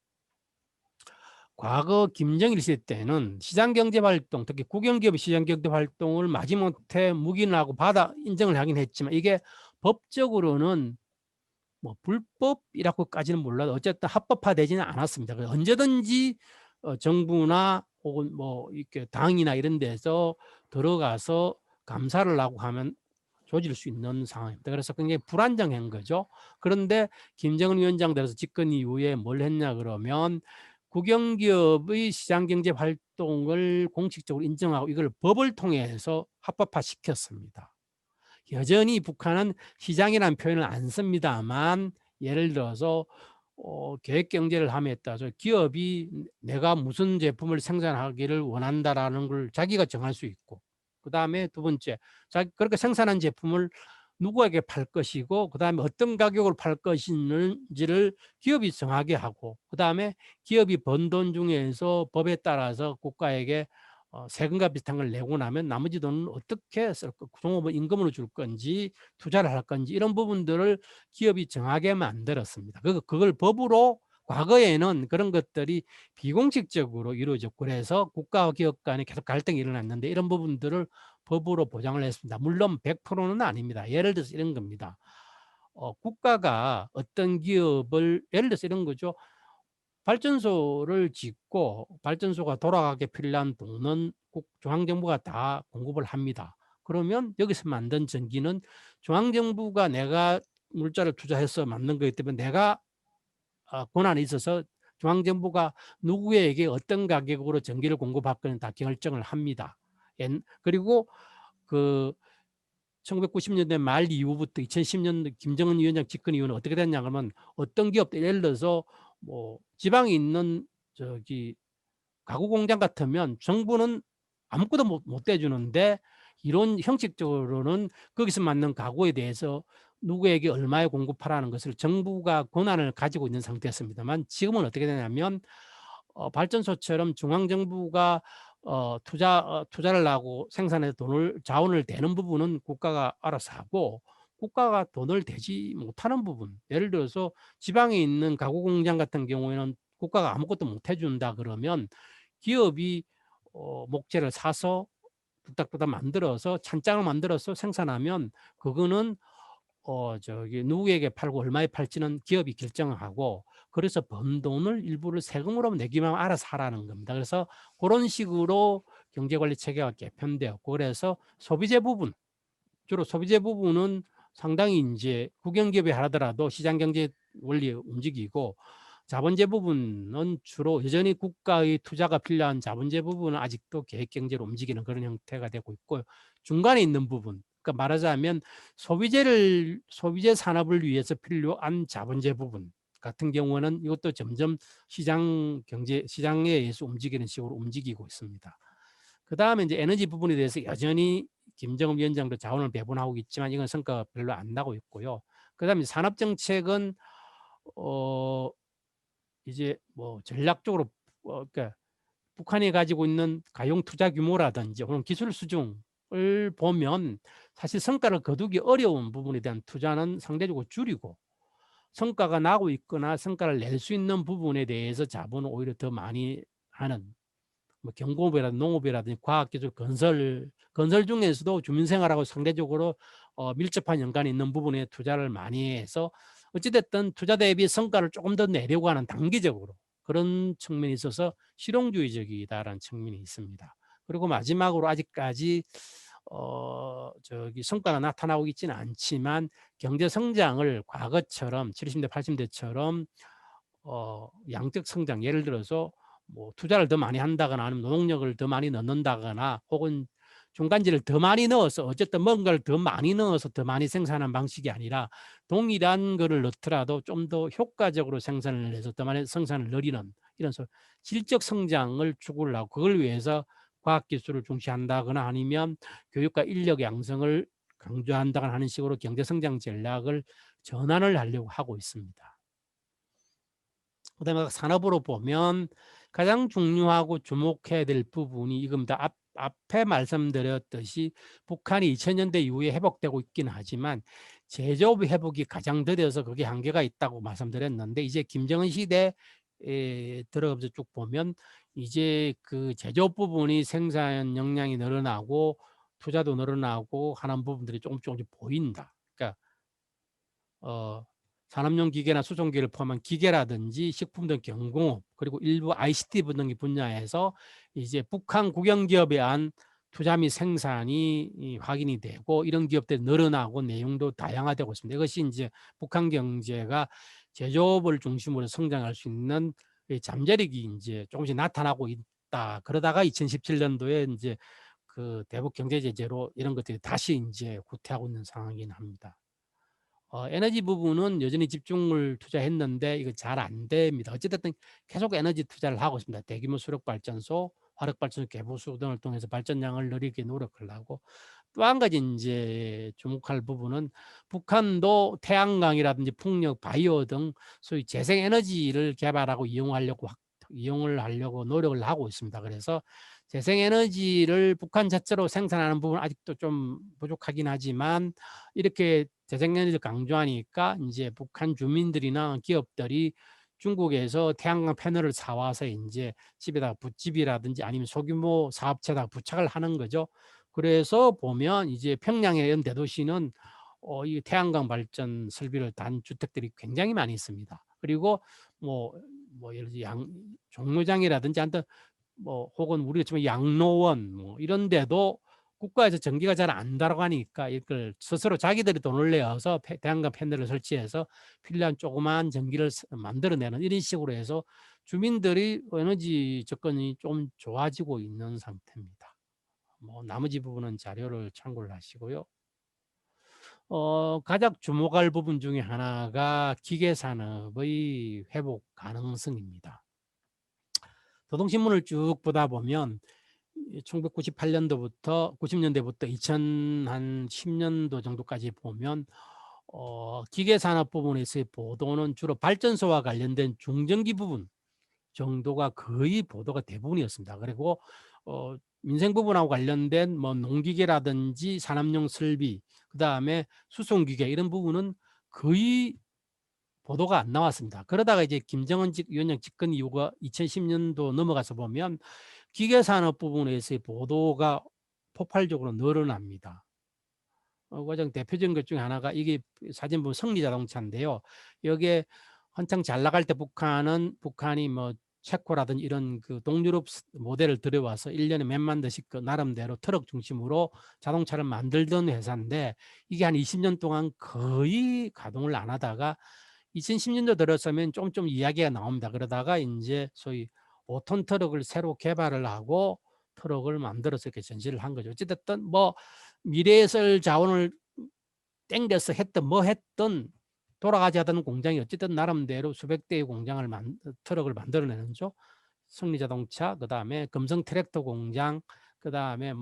과거 김정일 시대 때는 시장경제활동, 특히 국영기업의 시장경제활동을 마지못해 묵인하고 인정을 하긴 했지만 이게 법적으로는 뭐 불법이라고까지는 몰라도 어쨌든 합법화되지는 않았습니다. 언제든지 정부나 혹은 뭐 이렇게 당이나 이런 데서 들어가서 감사를 하고 하면 조질 수 있는 상황입니다. 그래서 굉장히 불안정한 거죠. 그런데 김정은 위원장 들어서 집권 이후에 뭘 했냐 그러면 국영기업의 시장경제 활동을 공식적으로 인정하고 이걸 법을 통해서 합법화시켰습니다. 여전히 북한은 시장이라는 표현을 안 씁니다만 예를 들어서 계획경제를 함에 따라서 기업이 내가 무슨 제품을 생산하기를 원한다라는 걸 자기가 정할 수 있고 그다음에 두 번째 그렇게 생산한 제품을 누구에게 팔 것이고 그다음에 어떤 가격으로 팔 것인지를 기업이 정하게 하고 그다음에 기업이 번 돈 중에서 법에 따라서 국가에게 세금과 비슷한 걸 내고 나면 나머지 돈은 어떻게 쓸 거, 종업원 임금으로 줄 건지 투자를 할 건지 이런 부분들을 기업이 정하게 만들었습니다. 그걸 법으로 과거에는 그런 것들이 비공식적으로 이루어졌고 그래서 국가와 기업 간에 계속 갈등이 일어났는데 이런 부분들을 법으로 보장을 했습니다. 물론 100%는 아닙니다. 예를 들어서 이런 겁니다. 국가가 어떤 기업을 예를 들어서 이런 거죠. 발전소를 짓고 발전소가 돌아가게 필요한 돈은 중앙정부가 다 공급을 합니다. 그러면 여기서 만든 전기는 중앙정부가 내가 물자를 투자해서 만든 거기 때문에 내가 권한이 있어서 중앙정부가 누구에게 어떤 가격으로 전기를 공급할 거는 다 결정을 합니다. 그리고 그 1990년대 말 이후부터 2010년대 김정은 위원장 집권 이후는 어떻게 됐냐 그러면 어떤 기업들 예를 들어서 뭐 지방에 있는 저기 가구 공장 같으면 정부는 아무것도 못 대주는데 이런 형식적으로는 거기서 만든 가구에 대해서 누구에게 얼마에 공급하라는 것을 정부가 권한을 가지고 있는 상태였습니다만 지금은 어떻게 되냐면 발전소처럼 중앙정부가 투자를 하고 생산해서 자원을 대는 부분은 국가가 알아서 하고 국가가 돈을 대지 못하는 부분 예를 들어서 지방에 있는 가구 공장 같은 경우에는 국가가 아무것도 못 해준다 그러면 기업이 목재를 사서 뚝딱뚝딱 만들어서 찬장을 만들어서 생산하면 그거는 누구에게 팔고 얼마에 팔지는 기업이 결정하고 그래서 번 돈을 일부를 세금으로 내기만 알아서 하라는 겁니다. 그래서 그런 식으로 경제관리 체계가 개편되었고 그래서 소비재 부분 주로 소비재 부분은 상당히 이제 국영기업이 하더라도 시장경제 원리에 움직이고 자본재 부분은 주로 여전히 국가의 투자가 필요한 자본재 부분은 아직도 계획경제로 움직이는 그런 형태가 되고 있고 중간에 있는 부분 그러니까 말하자면 소비재 산업을 위해서 필요한 자본재 부분 같은 경우는 이것도 점점 시장에 의해서 움직이는 식으로 움직이고 있습니다. 그 다음에 이제 에너지 부분에 대해서 여전히 김정은 위원장도 자원을 배분하고 있지만 이건 성과가 별로 안 나고 있고요. 그 다음에 산업정책은 이제 뭐 전략적으로 그러니까 북한이 가지고 있는 가용 투자 규모라든지 혹은 기술 수준을 보면 사실 성과를 거두기 어려운 부분에 대한 투자는 상대적으로 줄이고 성과가 나고 있거나 성과를 낼 수 있는 부분에 대해서 자본을 오히려 더 많이 하는 뭐 경공업이라든지 농업이라든지 과학기술 건설 중에서도 주민생활하고 상대적으로 밀접한 연관이 있는 부분에 투자를 많이 해서 어찌됐든 투자 대비 성과를 조금 더 내려고 하는 단기적으로 그런 측면이 있어서 실용주의적이다라는 측면이 있습니다. 그리고 마지막으로 아직까지 성과가 나타나고 있지는 않지만 경제 성장을 과거처럼 70대, 80대처럼 양적 성장, 예를 들어서 뭐 투자를 더 많이 한다거나 아니면 노동력을 더 많이 넣는다거나 혹은 중간재를 더 많이 넣어서 어쨌든 뭔가를 더 많이 넣어서 더 많이 생산하는 방식이 아니라 동일한 거를 넣더라도 좀 더 효과적으로 생산을 해서 더 많이 생산을 늘리는 이런 질적 성장을 추구하고 그걸 위해서 과학기술을 중시한다거나 아니면 교육과 인력 양성을 강조한다거나 하는 식으로 경제성장 전략을 전환을 하려고 하고 있습니다. 그다음에 산업으로 보면 가장 중요하고 주목해야 될 부분이 이겁니다. 앞에 말씀드렸듯이 북한이 2000년대 이후에 회복되고 있긴 하지만 제조업 회복이 가장 더뎌서 그게 한계가 있다고 말씀드렸는데 이제 김정은 시대에 들어가서 쭉 보면 이제 그 제조업 부분이 생산 역량이 늘어나고 투자도 늘어나고 하는 부분들이 조금씩 보인다. 그러니까 산업용 기계나 수송기를 포함한 기계라든지 식품 등 경공업 그리고 일부 ICT 등의 분야에서 이제 북한 국영기업에 한 투자 및 생산이 확인이 되고 이런 기업들이 늘어나고 내용도 다양화되고 있습니다. 이것이 이제 북한 경제가 제조업을 중심으로 성장할 수 있는 잠재력이 이제 조금씩 나타나고 있다. 그러다가 2017년도에 이제 그 대북 경제 제재로 이런 것들이 다시 이제 후퇴하고 있는 상황이긴 합니다. 에너지 부분은 여전히 집중을 투자했는데 이거 잘 안 됩니다. 어찌됐든 계속 에너지 투자를 하고 있습니다. 대규모 수력발전소, 화력발전소 개보수 등을 통해서 발전량을 늘리게 노력을 하고 또 한 가지 이제 주목할 부분은 북한도 태양광이라든지 풍력, 바이오 등 소위 재생에너지를 개발하고 이용을 하려고 노력을 하고 있습니다. 그래서 재생에너지를 북한 자체로 생산하는 부분은 아직도 좀 부족하긴 하지만 이렇게 재생에너지를 강조하니까 이제 북한 주민들이나 기업들이 중국에서 태양광 패널을 사와서 이제 집에다가 붓집이라든지 아니면 소규모 사업체에다가 부착을 하는 거죠. 그래서 보면 이제 평양의 이런 대도시는 이 태양광 발전 설비를 단 주택들이 굉장히 많이 있습니다. 그리고 예를 들어 종로장이라든지 한ten 혹은 우리가 지금 양로원 이런 데도 국가에서 전기가 잘 안 들어가니까 이걸 스스로 자기들이 돈을 내어서 태양광 패널을 설치해서 필요한 조그마한 전기를 만들어내는 이런 식으로 해서 주민들이 에너지 접근이 좀 좋아지고 있는 상태입니다. 나머지 부분은 자료를 참고를 하시고요. 가장 주목할 부분 중에 하나가 기계산업의 회복 가능성입니다. 노동신문을 쭉 보다 보면 1998년도부터 90년대부터 2010년도 정도까지 보면 기계산업 부분에서의 보도는 주로 발전소와 관련된 중전기 부분 정도가 거의 보도가 대부분이었습니다. 그리고 민생 부분하고 관련된 농기계라든지 산업용 설비, 그다음에 수송기계 이런 부분은 거의 보도가 안 나왔습니다. 그러다가 이제 김정은 위원장 집권 이후가 2010년도 넘어가서 보면 기계산업 부분에서의 보도가 폭발적으로 늘어납니다. 가장 대표적인 것 중에 하나가 이게 사진 보면 성리자동차인데요. 여기에 한창 잘 나갈 때 북한이 체코라든지 이런 그 동유럽 모델을 들여와서 1년에 몇만 대씩 그 나름대로 트럭 중심으로 자동차를 만들던 회사인데 이게 한 20년 동안 거의 가동을 안 하다가 2010년도 들어서면 좀 이야기가 나옵니다. 그러다가 이제 소위 5톤 트럭을 새로 개발을 하고 트럭을 만들어서 이렇게 전시를 한 거죠. 어찌됐든 미래에 쓸 자원을 땡겨서 했든 돌아가지 않던 공장이 어쨌든 나름대로 수백 대의 트럭을 만들어내는죠. 성리자동차, 그다음에 금성 트랙터 공장, 그다음에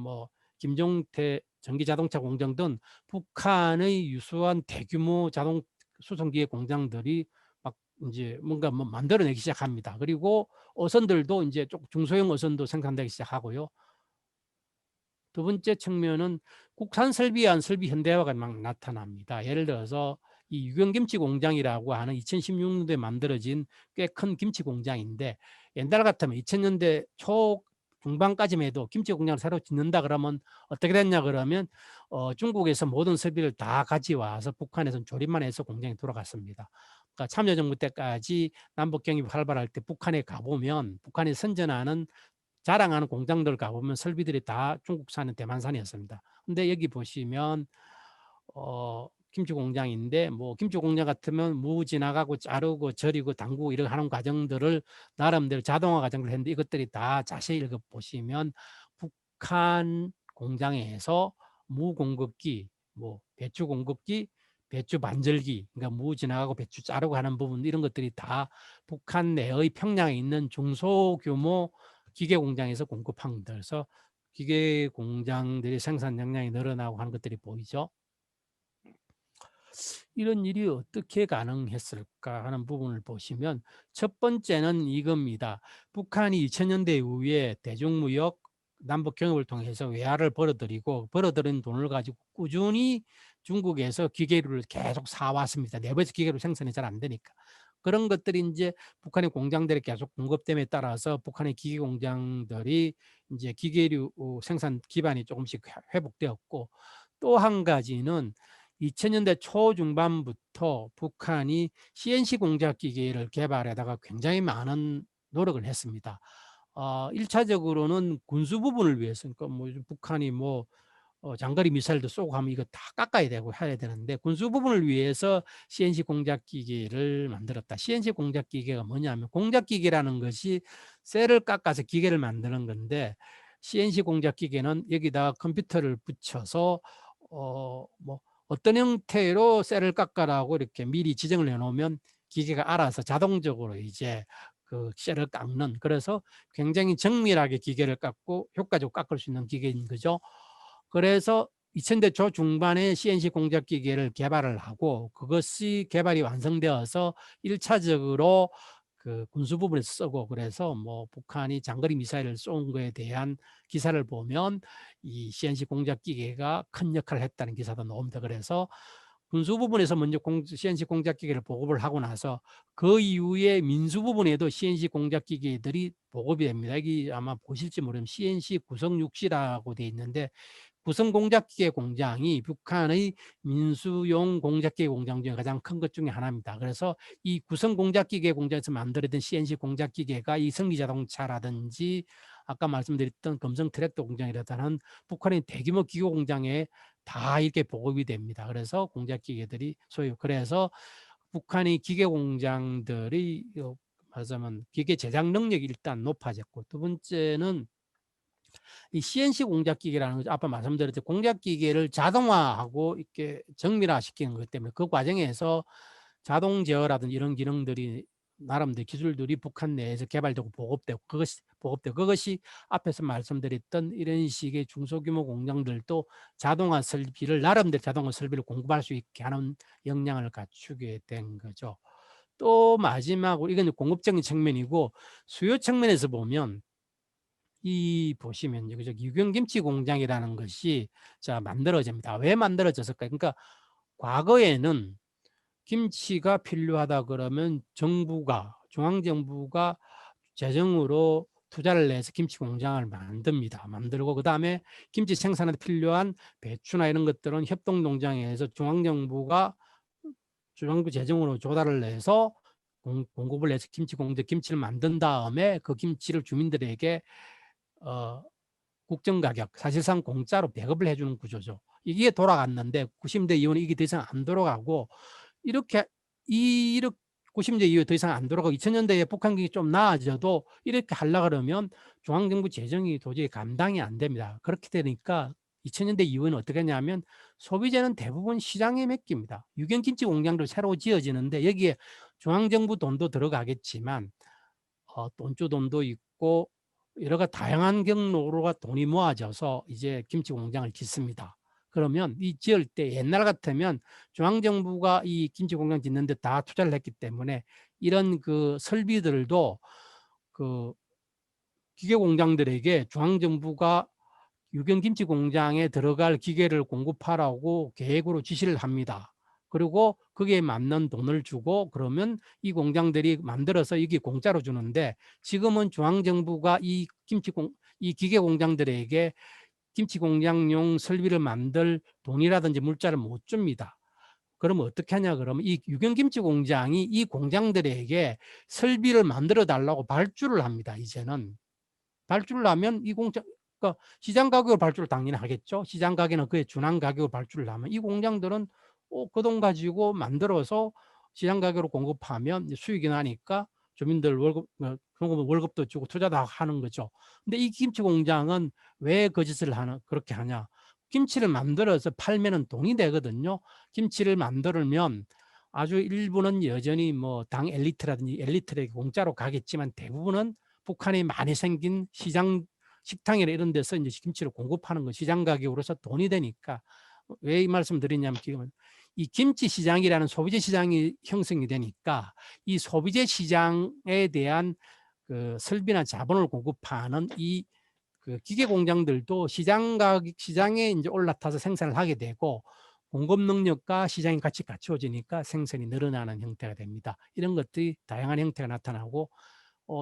김종태 전기자동차 공장 등 북한의 유수한 대규모 수송기계 공장들이 막 이제 뭔가 만들어내기 시작합니다. 그리고 어선들도 이제 중소형 어선도 생산되기 시작하고요. 두 번째 측면은 국산 설비한 설비 현대화가 막 나타납니다. 예를 들어서 이 유경김치 공장이라고 하는 2016년도에 만들어진 꽤 큰 김치 공장인데 옛날 같으면 2000년대 초 중반까지만 해도 김치 공장을 새로 짓는다 그러면 어떻게 됐냐 그러면 중국에서 모든 설비를 다 가져와서 북한에서는 조립만 해서 공장이 돌아갔습니다. 그러니까 참여정부 때까지 남북 경협이 활발할 때 북한에 가보면 북한이 선전하는 자랑하는 공장들 가보면 설비들이 다 중국산은 대만산이었습니다. 근데 여기 보시면 김치 공장인데 뭐 김치 공장 같으면 무 지나가고 자르고 절이고 담그고 이렇게 하는 과정들을 나름대로 자동화 과정을 했는데 이것들이 다 자세히 읽어보시면 북한 공장에서 무 공급기, 뭐 배추 공급기, 배추 반절기, 그러니까 무 지나가고 배추 자르고 하는 부분 이런 것들이 다 북한 내의 평양에 있는 중소규모 기계 공장에서 공급한 것들. 그래서 기계 공장들이 생산 역량이 늘어나고 하는 것들이 보이죠. 이런 일이 어떻게 가능했을까 하는 부분을 보시면 첫 번째는 이겁니다. 북한이 2000년대 이후에 대중무역 남북 경협을 통해서 외화를 벌어들이고 벌어들인 돈을 가지고 꾸준히 중국에서 기계를 계속 사왔습니다. 내부에서 기계로 생산이 잘 안 되니까. 그런 것들이 이제 북한의 공장들이 계속 공급됨에 따라서 북한의 기계 공장들이 이제 기계류 생산 기반이 조금씩 회복되었고, 또 한 가지는 2000년대 초중반부터 북한이 CNC 공작 기계를 개발하다가 굉장히 많은 노력을 했습니다. 1차적으로는 군수 부분을 위해서, 그러니까 뭐 북한이 뭐 장거리 미사일도 쏘고 하면 이거 다 깎아야 되고 해야 되는데 군수 부분을 위해서 CNC 공작 기계를 만들었다. CNC 공작 기계가 뭐냐면 공작 기계라는 것이 셀을 깎아서 기계를 만드는 건데, CNC 공작 기계는 여기다 컴퓨터를 붙여서 뭐 어떤 형태로 셀을 깎아라고 이렇게 미리 지정을 해놓으면 기계가 알아서 자동적으로 이제 그 셀을 깎는, 그래서 굉장히 정밀하게 기계를 깎고 효과적으로 깎을 수 있는 기계인 거죠. 그래서 2000대 초중반에 CNC 공작 기계를 개발을 하고 그것이 개발이 완성되어서 1차적으로 그 군수 부분에서 쓰고, 그래서 뭐 북한이 장거리 미사일을 쏜 거에 대한 기사를 보면 이 CNC 공작 기계가 큰 역할을 했다는 기사도 나옵니다. 그래서 군수 부분에서 먼저 CNC 공작 기계를 보급을 하고 나서 그 이후에 민수 부분에도 CNC 공작 기계들이 보급이 됩니다. 여기 아마 보실지 모르면 CNC 구성 6시라고 되어 있는데, 구성 공작기계 공장이 북한의 민수용 공작기계 공장 중에 가장 큰 것 중에 하나입니다. 그래서 이 구성 공작기계 공장에서 만들어진 CNC 공작기계가 이 성기자동차라든지 아까 말씀드렸던 금성 트랙터 공장이라든지 북한의 대규모 기계 공장에 다 이렇게 보급이 됩니다. 그래서 공작기계들이 소유. 그래서 북한의 기계 공장들이 말하자면 기계 제작 능력이 일단 높아졌고, 두 번째는 이 CNC 공작기계라는 거죠. 아까 말씀드렸듯이 공작기계를 자동화하고 이렇게 정밀화시키는 것 때문에 그 과정에서 자동 제어라든지 이런 기능들이 나름대로 기술들이 북한 내에서 개발되고 보급되고 그것이 앞에서 말씀드렸던 이런 식의 중소규모 공장들도 자동화 설비를 나름대로 자동화 설비를 공급할 수 있게 하는 역량을 갖추게 된 거죠. 또 마지막으로 이건 공급적인 측면이고, 수요 측면에서 보면 이 보시면 그죠, 유경김치 공장이라는 것이 자 만들어집니다. 왜 만들어졌을까요? 그러니까 과거에는 김치가 필요하다 그러면 중앙정부가 재정으로 투자를 내서 김치 공장을 만듭니다. 만들고 그다음에 김치 생산에 필요한 배추나 이런 것들은 협동농장에서 중앙정부 재정으로 조달을 내서 공급을 해서 김치를 만든 다음에 그 김치를 주민들에게 국정가격, 사실상 공짜로 배급을 해주는 구조죠. 이게 돌아갔는데 90대 이후는 이게 더 이상 안 돌아가고, 이렇게 90대 이후에 더 이상 안 돌아가고 2000년대에 북한 경기 좀 나아져도 이렇게 하려고 그러면 중앙정부 재정이 도저히 감당이 안 됩니다. 그렇게 되니까 2000년대 이후에는 어떻게 하냐면 소비재는 대부분 시장에 맡깁니다. 유경김치 공장도 새로 지어지는데 여기에 중앙정부 돈도 들어가겠지만 돈주 돈도 있고 여러 가지 다양한 경로가 돈이 모아져서 이제 김치 공장을 짓습니다. 그러면 이 지을 때 옛날 같으면 중앙정부가 이 김치 공장 짓는데 다 투자를 했기 때문에 이런 그 설비들도 그 기계 공장들에게 중앙정부가 유경김치 공장에 들어갈 기계를 공급하라고 계획으로 지시를 합니다. 그리고 거기에 맞는 돈을 주고 그러면 이 공장들이 만들어서 이게 공짜로 주는데, 지금은 중앙정부가 이 기계 공장들에게 김치 공장용 설비를 만들 돈이라든지 물자를 못 줍니다. 그러면 어떻게 하냐 그러면 이 유경김치 공장이 이 공장들에게 설비를 만들어 달라고 발주를 합니다. 이제는 발주를 하면 이 공장, 그러니까 시장 가격으로 발주를 당연히 하겠죠. 시장 가격이나 그에 준한 가격으로 발주를 하면 이 공장들은 그 돈 가지고 만들어서 시장 가격으로 공급하면 수익이 나니까 주민들 월급도 주고 투자도 하는 거죠. 근데 이 김치 공장은 왜 거짓을 그렇게 하냐? 김치를 만들어서 팔면은 돈이 되거든요. 김치를 만들면 아주 일부는 여전히 뭐 당 엘리트라든지 엘리트에게 공짜로 가겠지만 대부분은 북한에 많이 생긴 시장 식당이나 이런 데서 이제 김치를 공급하는 거 시장 가격으로서 돈이 되니까. 왜 이 말씀 드리냐면 지금 이 김치 시장이라는 소비재 시장이 형성이 되니까 이 소비재 시장에 대한 그 설비나 자본을 공급하는 이 그 기계 공장들도 시장에 이제 올라타서 생산을 하게 되고 공급 능력과 시장이 같이 갖추어지니까 생산이 늘어나는 형태가 됩니다. 이런 것들이 다양한 형태가 나타나고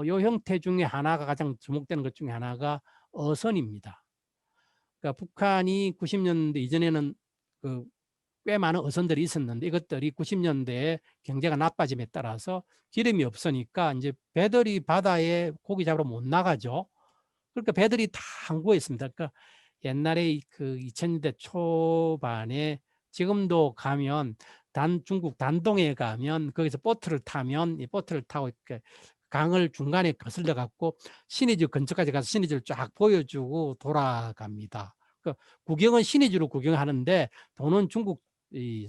요 형태 중에 하나가 가장 주목되는 것 중에 하나가 어선입니다. 그러니까 북한이 90년대 이전에는 그 꽤 많은 어선들이 있었는데 이것들이 90년대에 경제가 나빠짐에 따라서 기름이 없으니까 이제 배들이 바다에 고기 잡으러 못 나가죠. 그러니까 배들이 다 항구에 있습니다. 그러니까 옛날에 그 2000년대 초반에 지금도 가면 중국 단동에 가면 거기서 보트를 타면 이 보트를 타고 이렇게 강을 중간에 거슬러 갖고 신의주 근처까지 가서 신의주를 쫙 보여주고 돌아갑니다. 그 구경은 신의주로 구경하는데 돈은 중국 이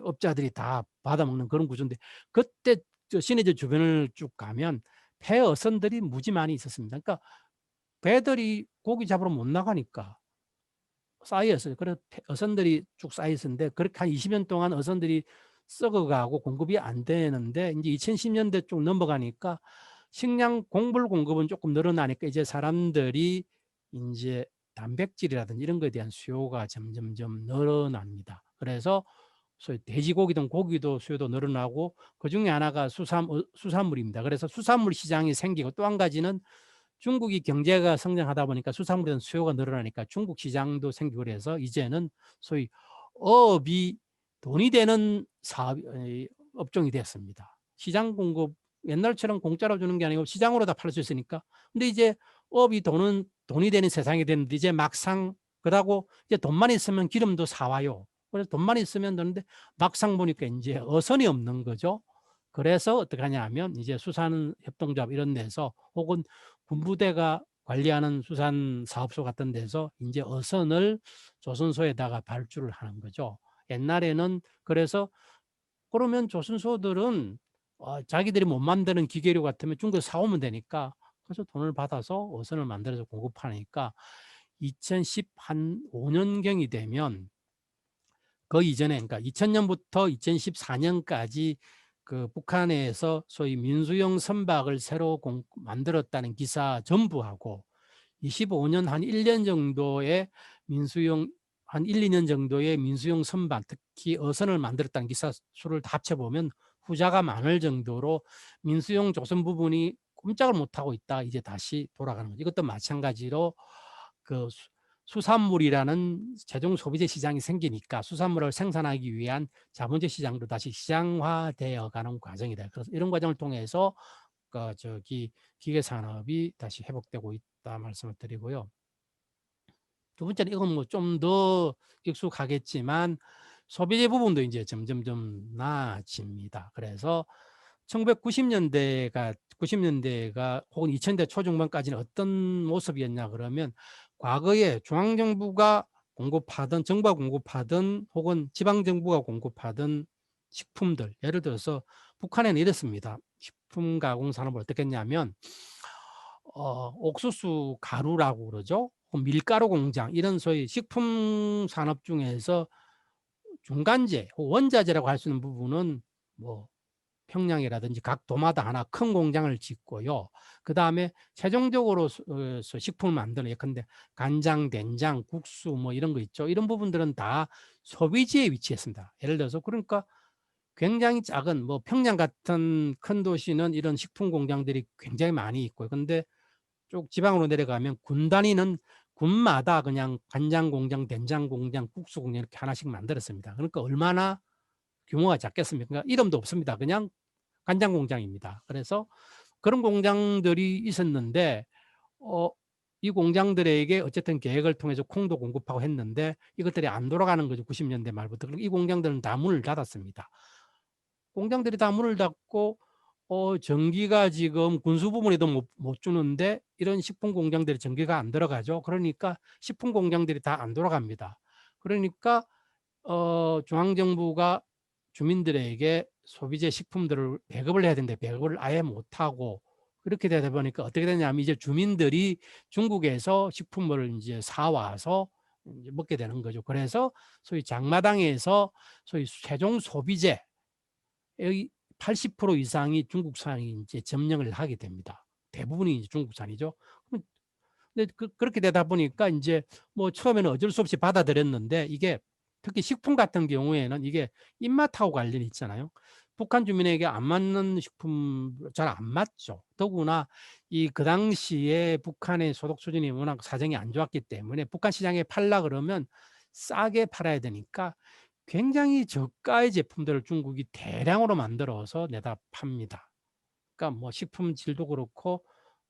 업자들이 다 받아먹는 그런 구조인데 그때 신의주 주변을 쭉 가면 폐 어선들이 무지 많이 있었습니다. 그러니까 배들이 고기 잡으러 못 나가니까 쌓였어요. 그래서 어선들이 쭉 쌓여 있었는데 그렇게 한 20년 동안 어선들이 썩어가고 공급이 안 되는데 이제 2010년대 쭉 넘어가니까 식량 공급은 조금 늘어나니까 이제 사람들이 이제 단백질이라든지 이런 거에 대한 수요가 점점점 늘어납니다. 그래서 소위 돼지고기든 고기도 수요도 늘어나고 그중에 하나가 수산물입니다. 그래서 수산물 시장이 생기고 또 한 가지는 중국이 경제가 성장하다 보니까 수산물에 대한 수요가 늘어나니까 중국 시장도 생기고 그래서 이제는 소위 어업이 돈이 되는 업종이 됐습니다. 시장 공급 옛날처럼 공짜로 주는 게 아니고 시장으로 다 팔 수 있으니까. 근데 이제 어업이 돈이 되는 세상이 됐는데 이제 막상 그러고 이제 돈만 있으면 기름도 사와요. 그래서 돈만 있으면 되는데 막상 보니까 이제 어선이 없는 거죠. 그래서 어떻게 하냐 하면 이제 수산협동조합 이런 데서 혹은 군부대가 관리하는 수산사업소 같은 데서 이제 어선을 조선소에다가 발주를 하는 거죠. 옛날에는 그래서 그러면 조선소들은 자기들이 못 만드는 기계류 같으면 중국에서 사오면 되니까 그래서 돈을 받아서 어선을 만들어서 공급하니까 2015년경이 되면 그 이전에 그러니까 2000년부터 2014년까지 그 북한에서 소위 민수용 선박을 새로 만들었다는 기사 전부하고 25년 한 1년 정도의 민수용 한 1, 2년 정도의 민수용 선박 특히 어선을 만들었다는 기사 수를 다 합쳐보면 후자가 많을 정도로 민수용 조선 부분이 꼼짝을 못하고 있다 이제 다시 돌아가는 거죠. 이것도 마찬가지로 그 수산물이라는 최종 소비재 시장이 생기니까 수산물을 생산하기 위한 자본재 시장도 다시 시장화되어 가는 과정이다. 그래서 이런 과정을 통해서 기계 산업이 다시 회복되고 있다 말씀을 드리고요. 두 번째는 이건 뭐 좀 더 익숙하겠지만 소비재 부분도 이제 점점점 나아집니다. 그래서 90년대가 혹은 2000대 초중반까지는 어떤 모습이었냐 그러면 과거에 중앙정부가 공급하던 정부가 공급하던 혹은 지방정부가 공급하던 식품들 예를 들어서 북한에는 이랬습니다. 식품 가공 산업을 어떻게 했냐면 옥수수 가루라고 그러죠. 밀가루 공장 이런 소위 식품 산업 중에서 중간재, 원자재라고 할 수 있는 부분은 뭐 평양이라든지 각 도마다 하나 큰 공장을 짓고요. 그 다음에 최종적으로 식품을 만드는 예컨대 간장, 된장, 국수 뭐 이런 거 있죠. 이런 부분들은 다 소비지에 위치했습니다. 예를 들어서 그러니까 굉장히 작은 뭐 평양 같은 큰 도시는 이런 식품 공장들이 굉장히 많이 있고요. 근데 쭉 지방으로 내려가면 군 단위는 군마다 그냥 간장 공장, 된장 공장, 국수 공장 이렇게 하나씩 만들었습니다. 그러니까 얼마나 규모가 작겠습니까? 그러니까 이름도 없습니다. 그냥 간장 공장입니다. 그래서 그런 공장들이 있었는데 이 공장들에게 어쨌든 계획을 통해서 콩도 공급하고 했는데 이것들이 안 돌아가는 거죠. 90년대 말부터. 그리고 이 공장들은 다 문을 닫았습니다. 공장들이 다 문을 닫고 전기가 지금 군수 부문에도 못 주는데 이런 식품 공장들이 전기가 안 들어가죠. 그러니까 식품 공장들이 다 안 돌아갑니다. 그러니까 중앙정부가 주민들에게 소비재 식품들을 배급을 해야 되는데 배급을 아예 못하고 그렇게 되다 보니까 어떻게 되냐면 이제 주민들이 중국에서 식품을 이제 사와서 이제 먹게 되는 거죠. 그래서 소위 장마당에서 소위 최종 소비재 의 80% 이상이 중국산이 이제 점령을 하게 됩니다. 대부분이 이제 중국산이죠. 근데 그렇게 되다 보니까 이제 뭐 처음에는 어쩔 수 없이 받아들였는데 이게 특히 식품 같은 경우에는 이게 입맛하고 관련이 있잖아요. 북한 주민에게 안 맞는 식품 잘 안 맞죠. 더구나 그 당시에 북한의 소득 수준이 워낙 사정이 안 좋았기 때문에 북한 시장에 팔라 그러면 싸게 팔아야 되니까 굉장히 저가의 제품들을 중국이 대량으로 만들어서 내다 팝니다. 그러니까 뭐 식품 질도 그렇고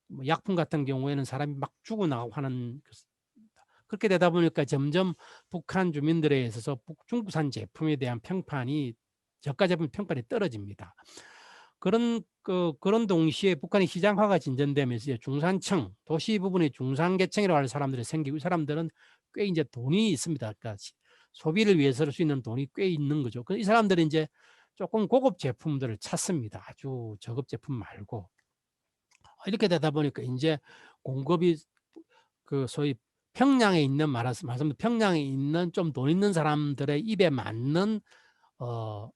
뭐 약품 같은 경우에는 사람이 막 죽어나가고 하는 그렇게 되다 보니까 점점 북한 주민들에 있어서 중국산 제품에 대한 평판이 저가 제품 평판이 떨어집니다. 그런 동시에 북한의 시장화가 진전되면서 중산층, 도시 부분의 중산계층이라고 하는 사람들이 생기고 이 사람들은 꽤 이제 돈이 있습니다. 그러니까 소비를 위해서 쓸 수 있는 돈이 꽤 있는 거죠. 이 사람들이 이제 조금 고급 제품들을 찾습니다. 아주 저급 제품 말고. 이렇게 되다 보니까 이제 공급이 소위 평양에 있는 말씀 평양에 있는 좀 돈 있는 사람들의 입에 맞는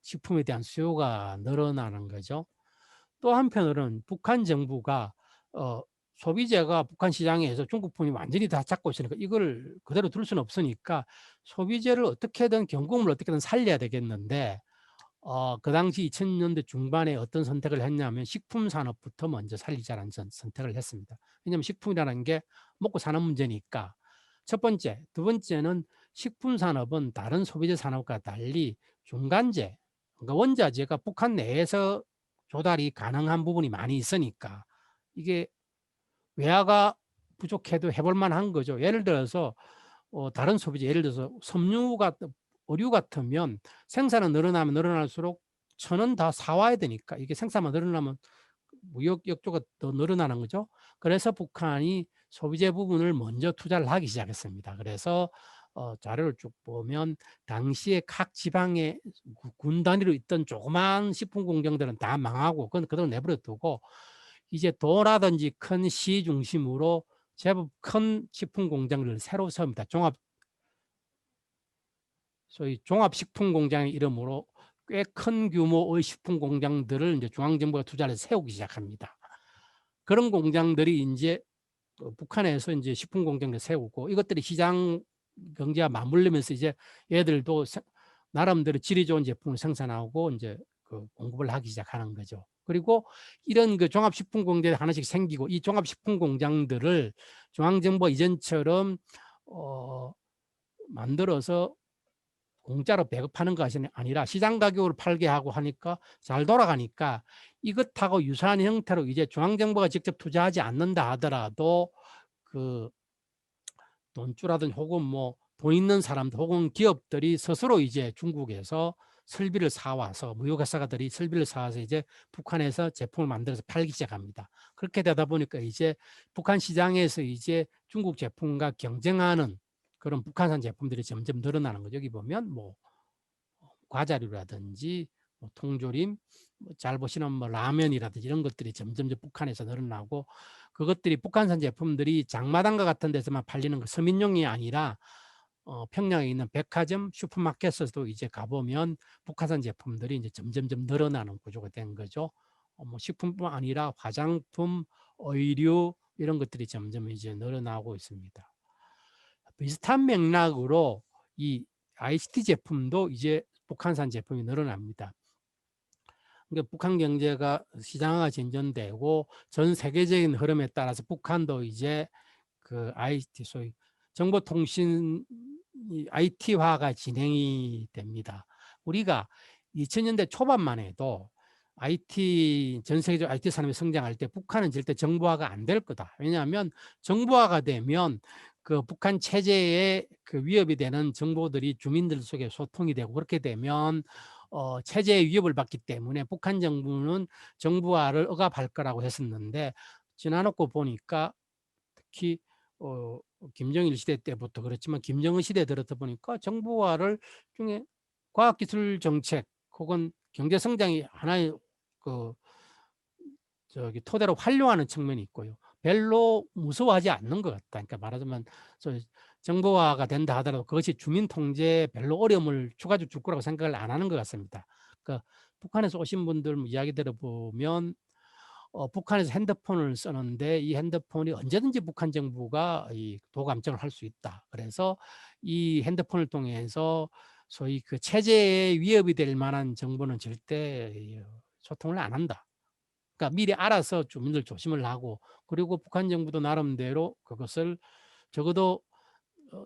식품에 대한 수요가 늘어나는 거죠. 또 한편으로는 북한 정부가 소비재가 북한 시장에서 중국분이 완전히 다 잡고 있으니까 이걸 그대로 둘 수는 없으니까 소비재를 어떻게든 경공을 어떻게든 살려야 되겠는데 그 당시 2000년대 중반에 어떤 선택을 했냐면 식품 산업부터 먼저 살리자라는 선택을 했습니다. 왜냐하면 식품이라는 게 먹고 사는 문제니까. 첫 번째, 두 번째는 식품 산업은 다른 소비재 산업과 달리 중간재, 그러니까 원자재가 북한 내에서 조달이 가능한 부분이 많이 있으니까 이게 외화가 부족해도 해볼 만한 거죠. 예를 들어서 다른 소비재, 예를 들어서 섬유가 의류 같으면 생산은 늘어나면 늘어날수록 천은 다 사와야 되니까 이게 생산만 늘어나면 무역 역조가 더 늘어나는 거죠. 그래서 북한이 소비재 부분을 먼저 투자를 하기 시작했습니다. 그래서 자료를 쭉 보면 당시에 각 지방의 군 단위로 있던 조그마한 식품 공장들은 다 망하고 그건 그대로 내버려 두고 이제 도라든지 큰 시 중심으로 제법 큰 식품 공장을 새로 세웁니다. 소위 종합식품공장의 이름으로 꽤 큰 규모의 식품 공장들을 이제 중앙정부가 투자를 해서 세우기 시작합니다. 그런 공장들이 이제 북한에서 이제 식품 공장을 세우고 이것들이 시장 경제와 맞물리면서 이제 얘들도 나름대로 질이 좋은 제품을 생산하고 이제 공급을 하기 시작하는 거죠. 그리고 이런 종합식품 공장이 하나씩 생기고 이 종합식품 공장들을 중앙정부가 이전처럼 만들어서 공짜로 배급하는 것이 아니라 시장 가격으로 팔게 하고 하니까 잘 돌아가니까 이것하고 유사한 형태로 이제 중앙정부가 직접 투자하지 않는다 하더라도 그 돈주라든지 혹은 뭐 돈 있는 사람들 혹은 기업들이 스스로 이제 중국에서 설비를 사와서 무역회사들이 설비를 사와서 이제 북한에서 제품을 만들어서 팔기 시작합니다. 그렇게 되다 보니까 이제 북한 시장에서 이제 중국 제품과 경쟁하는 그런 북한산 제품들이 점점 늘어나는 거죠. 여기 보면 뭐 과자류라든지 뭐 통조림, 잘 보시는 뭐 라면이라든지 이런 것들이 점점 북한에서 늘어나고 그것들이 북한산 제품들이 장마당과 같은 데서만 팔리는 거 서민용이 아니라 평양에 있는 백화점, 슈퍼마켓에서도 이제 가보면 북한산 제품들이 이제 점점점 늘어나는 구조가 된 거죠. 뭐 식품뿐 아니라 화장품, 의류 이런 것들이 점점 이제 늘어나고 있습니다. 비슷한 맥락으로 이 ICT 제품도 이제 북한산 제품이 늘어납니다. 그러니까 북한 경제가 시장화가 진전되고 전 세계적인 흐름에 따라서 북한도 이제 IT 소위 정보통신 IT화가 진행이 됩니다. 우리가 2000년대 초반만 해도 전 세계적 IT 산업이 성장할 때 북한은 절대 정보화가 안 될 거다. 왜냐하면 정보화가 되면 그 북한 체제에 그 위협이 되는 정보들이 주민들 속에 소통이 되고 그렇게 되면 체제의 위협을 받기 때문에 북한 정부는 정보화를 억압할 거라고 했었는데 지나놓고 보니까 특히 김정일 시대 때부터 그렇지만 김정은 시대에 들어서 보니까 정보화를 중에 과학기술 정책 혹은 경제 성장이 하나의 그 토대로 활용하는 측면이 있고요. 별로 무서워하지 않는 것 같다. 그러니까 말하자면 정보화가 된다 하더라도 그것이 주민 통제에 별로 어려움을 추가적으로 줄 거라고 생각을 안 하는 것 같습니다. 그러니까 북한에서 오신 분들 이야기 들어보면 북한에서 핸드폰을 쓰는데 이 핸드폰이 언제든지 북한 정부가 이 도감청을 할 수 있다. 그래서 이 핸드폰을 통해서 소위 그 체제에 위협이 될 만한 정보는 절대 소통을 안 한다. 그러니까 미리 알아서 주민들 조심을 하고 그리고 북한 정부도 나름대로 그것을 적어도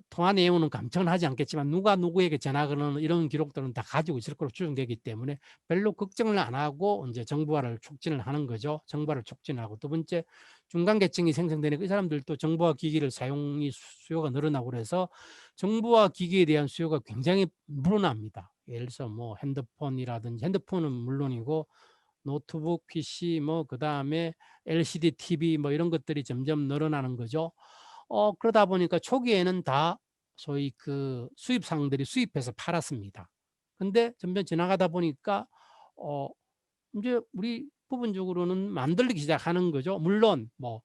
통화 내용은 감청은 하지 않겠지만 누가 누구에게 전화 거는 이런 기록들은 다 가지고 있을 거로 추정되기 때문에 별로 걱정을 안 하고 이제 정보화를 촉진을 하는 거죠. 정보화를 촉진하고 두 번째 중간 계층이 생성되니까 이 사람들도 정보화 기기를 사용이 수요가 늘어나고 그래서 정보화 기기에 대한 수요가 굉장히 늘어납니다. 예를 들어서 뭐 핸드폰이라든지 핸드폰은 물론이고 노트북, PC 뭐 그다음에 LCD TV 뭐 이런 것들이 점점 늘어나는 거죠. 그러다 보니까 초기에는 다 소위 그 수입상들이 수입해서 팔았습니다. 근데 점점 지나가다 보니까 어 이제 우리 부분적으로는 만들기 시작하는 거죠. 물론 뭐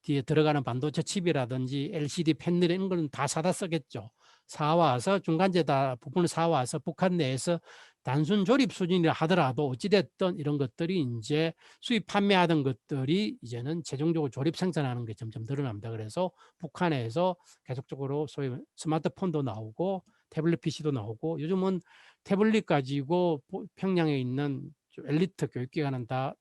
뒤에 들어가는 반도체 칩이라든지 LCD 패널 이런 거는 다 사다 쓰겠죠. 사와서 중간재다 부분을 사와서 북한 내에서 단순 조립 수준이라 하더라도 어찌됐든 이런 것들이 이제 수입 판매하던 것들이 이제는 최종적으로 조립 생산하는 게 점점 늘어납니다. 그래서 북한에서 계속적으로 소위 스마트폰도 나오고 태블릿 PC도 나오고 요즘은 태블릿 가지고 평양에 있는 엘리트 교육기관은 다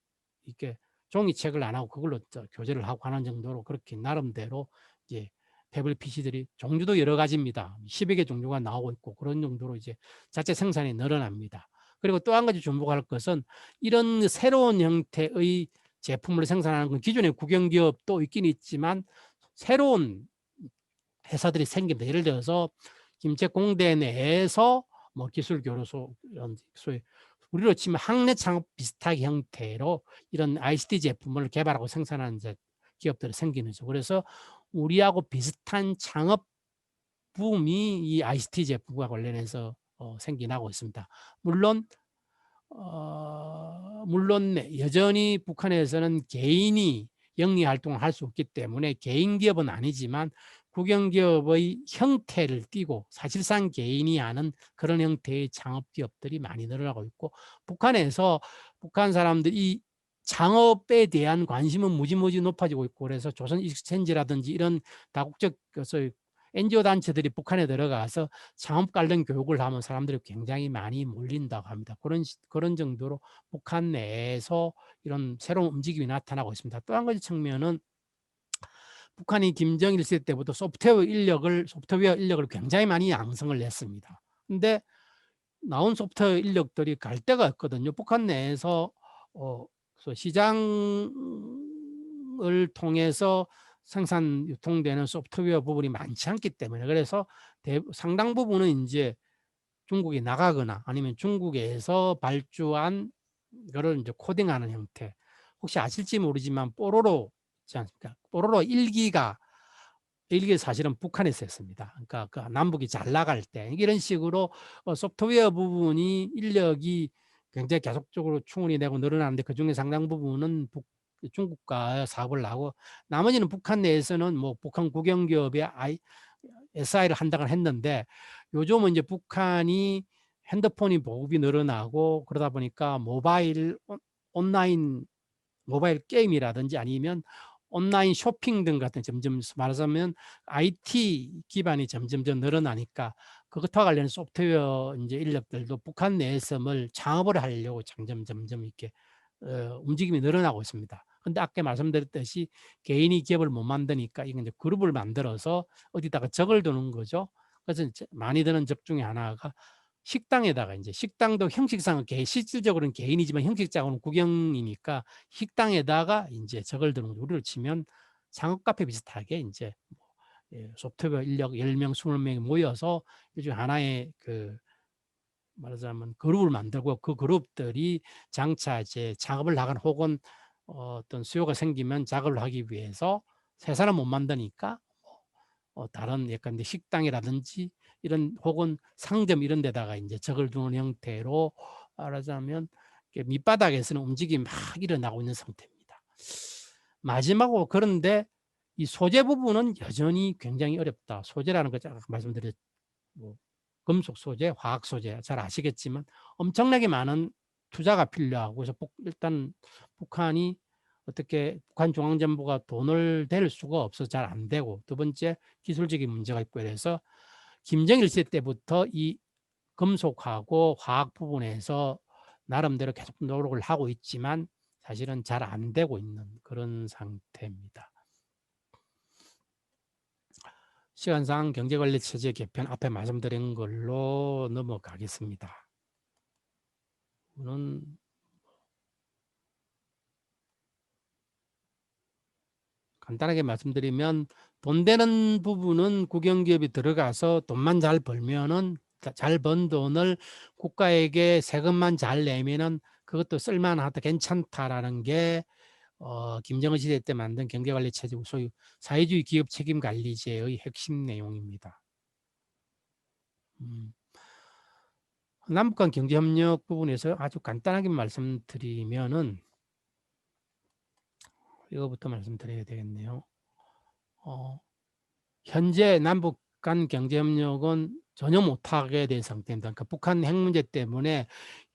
이렇게 종이책을 안 하고 그걸로 교재를 하고 하는 정도로 그렇게 나름대로 이제 태블릿 PC들이 종류도 여러 가지입니다. 10여 개 종류가 나오고 있고 그런 정도로 이제 자체 생산이 늘어납니다. 그리고 또 한 가지 주목할 것은 이런 새로운 형태의 제품을 생산하는 건 기존의 국영기업도 있긴 있지만 새로운 회사들이 생깁니다. 예를 들어서 김책공대 내에서 뭐 기술교류소 이런 소위 우리로 치면 학내 창업 비슷하게 형태로 이런 ICT 제품을 개발하고 생산하는 기업들이 생기는 거죠. 그래서 우리하고 비슷한 창업 붐이 이 ICT 제품과 관련해서 생겨나고 있습니다. 물론 여전히 북한에서는 개인이 영리 활동을 할 수 없기 때문에 개인 기업은 아니지만 국영기업의 형태를 띠고 사실상 개인이 하는 그런 형태의 창업기업들이 많이 늘어나고 있고 북한에서 북한 사람들이 창업에 대한 관심은 무지무지 높아지고 있고 그래서 조선 익스체인지라든지 이런 다국적 NGO 단체들이 북한에 들어가서 창업 관련 교육을 하면 사람들이 굉장히 많이 몰린다고 합니다. 그런 정도로 북한 내에서 이런 새로운 움직임이 나타나고 있습니다. 또 한 가지 측면은 북한이 김정일 시대 때부터 소프트웨어 인력을 굉장히 많이 양성을 했습니다. 근데 나온 소프트웨어 인력들이 갈 데가 없거든요. 북한 내에서 시장을 통해서 생산 유통되는 소프트웨어 부분이 많지 않기 때문에 그래서 상당 부분은 이제 중국에 나가거나 아니면 중국에서 발주한 거를 이제 코딩하는 형태. 혹시 아실지 모르지만 뽀로로 있지 않습니까? 뽀로로 일기가 사실은 북한에서 했습니다. 그러니까 그 남북이 잘 나갈 때 이런 식으로 소프트웨어 부분이 인력이 굉장히 계속적으로 충원이 되고 늘어나는데 그중에 상당 부분은 중국과 사업을 하고 나머지는 북한 내에서는 뭐 북한 국영기업의 SI를 한다고 했는데 요즘은 이제 북한이 핸드폰이 보급이 늘어나고 그러다 보니까 온라인 모바일 게임이라든지 아니면 온라인 쇼핑 등 같은 점점 말하자면 IT 기반이 점점점 늘어나니까 그것과 관련 소프트웨어 이제 인력들도 북한 내에서 뭘 창업을 하려고 점점 이렇게 움직임이 늘어나고 있습니다. 근데 아까 말씀드렸듯이 개인이 기업을 못 만드니까 이건 이제 그룹을 만들어서 어디다가 적을 두는 거죠. 그래서 많이 드는 적 중에 하나가 식당에다가 이제 식당도 형식상은 실질적으로는 개인이지만 형식적으로는 국영이니까 식당에다가 이제 저걸 드는 우리를 치면 상업 카페 비슷하게 이제 뭐 소프트웨어 인력 10명, 20명이 모여서 요즘 하나의 그 말하자면 그룹을 만들고 그 그룹들이 장차 이제 작업을 나간 혹은 어떤 수요가 생기면 작업을 하기 위해서 세 사람 못 만드니까 다른 약간 식당이라든지 이런 혹은 상점 이런 데다가 이제 적을 두는 형태로 말하자면 밑바닥에서는 움직임이 막 일어나고 있는 상태입니다. 마지막으로 그런데 이 소재 부분은 여전히 굉장히 어렵다. 소재라는 거 아까 말씀드렸 뭐 금속 소재, 화학 소재 잘 아시겠지만 엄청나게 많은 투자가 필요하고 그래서 일단 북한이 어떻게 북한 중앙정부가 돈을 댈 수가 없어서 잘 안 되고 두 번째 기술적인 문제가 있고 그래서 김정일 시대 때부터 이 금속하고 화학 부분에서 나름대로 계속 노력을 하고 있지만 사실은 잘 안 되고 있는 그런 상태입니다. 시간상 경제관리체제 개편 앞에 말씀드린 걸로 넘어가겠습니다. 는 간단하게 말씀드리면 돈 되는 부분은 국영기업이 들어가서 돈만 잘 벌면은 잘 번 돈을 국가에게 세금만 잘 내면은 그것도 쓸만하다 괜찮다라는 게 김정은 시대 때 만든 경제관리체제 소위 사회주의 기업 책임관리제의 핵심 내용입니다. 남북 간 경제협력 부분에서 아주 간단하게 말씀드리면은 이거부터 말씀드려야 되겠네요. 현재 남북 간 경제협력은 전혀 못하게 된 상태입니다. 그러니까 북한 핵 문제 때문에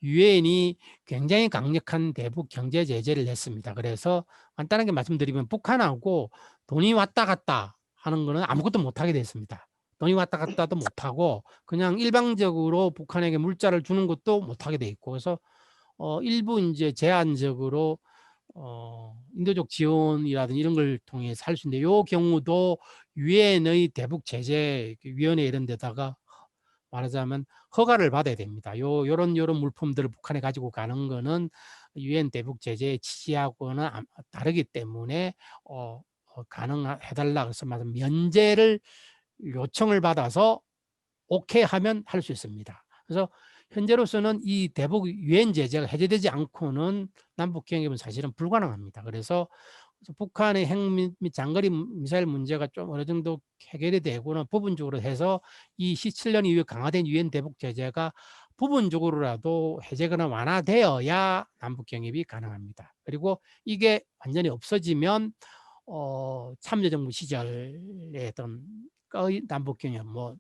유엔이 굉장히 강력한 대북 경제 제재를 했습니다. 그래서 간단하게 말씀드리면 북한하고 돈이 왔다 갔다 하는 거는 아무것도 못하게 됐습니다. 돈이 왔다 갔다도 못하고 그냥 일방적으로 북한에게 물자를 주는 것도 못하게 돼 있고 그래서 일부 이제 제한적으로 인도적 지원이라든지 이런 걸 통해 살 수 있는데 이 경우도 유엔의 대북 제재 위원회 이런 데다가 말하자면 허가를 받아야 됩니다. 요런 물품들을 북한에 가지고 가는 거는 유엔 대북 제재 취지하고는 다르기 때문에 가능해달라 그래서 말하자면 면제를 요청을 받아서 오케이 하면 할 수 있습니다. 그래서 현재로서는 이 대북 유엔 제재가 해제되지 않고는 남북 경협은 사실은 불가능합니다. 그래서 북한의 핵 및 장거리 미사일 문제가 좀 어느 정도 해결이 되고는 부분적으로 해서 이 17년 이후에 강화된 유엔 대북 제재가 부분적으로라도 해제거나 완화되어야 남북 경협이 가능합니다. 그리고 이게 완전히 없어지면 참여정부 시절에 어떤 남북 경협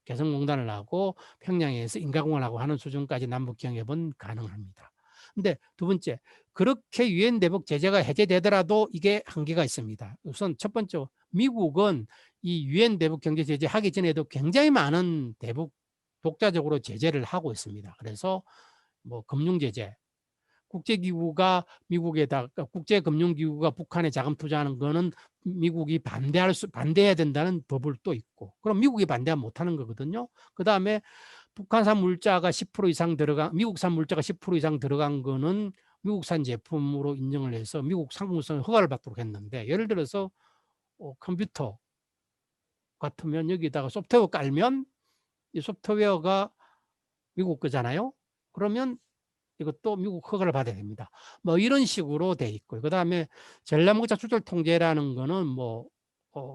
개성공단을 하고 평양에서 인가공을 하고 하는 수준까지 남북 경협은 가능합니다. 근데 두 번째, 그렇게 유엔 대북 제재가 해제되더라도 이게 한계가 있습니다. 우선 첫 번째, 미국은 이 유엔 대북 경제 제재 하기 전에도 굉장히 많은 대북 독자적으로 제재를 하고 있습니다. 그래서 뭐 금융 제재, 국제기구가 미국에다가 국제금융기구가 북한에 자금 투자하는 거는 미국이 반대해야 된다는 법을 또 있고 그럼 미국이 반대하면 못하는 거거든요. 그 다음에 북한산 물자가 10% 이상 들어간 미국산 물자가 10% 이상 들어간 거는 미국산 제품으로 인정을 해서 미국 상공성 허가를 받도록 했는데 예를 들어서 컴퓨터 같으면 여기다가 소프트웨어 깔면 이 소프트웨어가 미국 거잖아요. 그러면 이것도 미국 허가를 받아야 됩니다. 뭐 이런 식으로 돼 있고요. 그다음에 전략물자 수출 통제라는 거는 뭐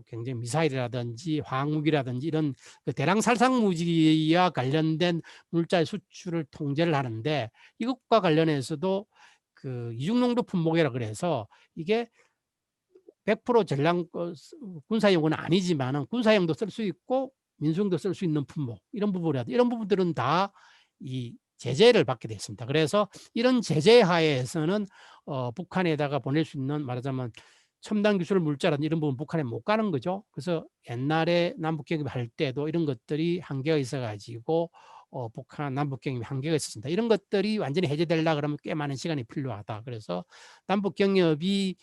굉장히 미사일이라든지 화학무기라든지 이런 그 대량 살상무기와 관련된 물자의 수출을 통제를 하는데 이것과 관련해서도 그 이중농도 품목이라 그래서 이게 100% 전략 군사용은 아니지만은 군사용도 쓸 수 있고 민수용도 쓸 수 있는 품목 이런 부분이라도 이런 부분들은 다 이 제재를 받게 됐습니다. 그래서 이런 제재 하에서는 북한에다가 보낼 수 있는 말하자면 첨단 기술 물자라든지 이런 부분 북한에 못 가는 거죠. 그래서 옛날에 남북경협 할 때도 이런 것들이 한계가 있어가지고 북한 남북경협 한계가 있었습니다. 이런 것들이 완전히 해제되려 그러면 꽤 많은 시간이 필요하다. 그래서 남북경협이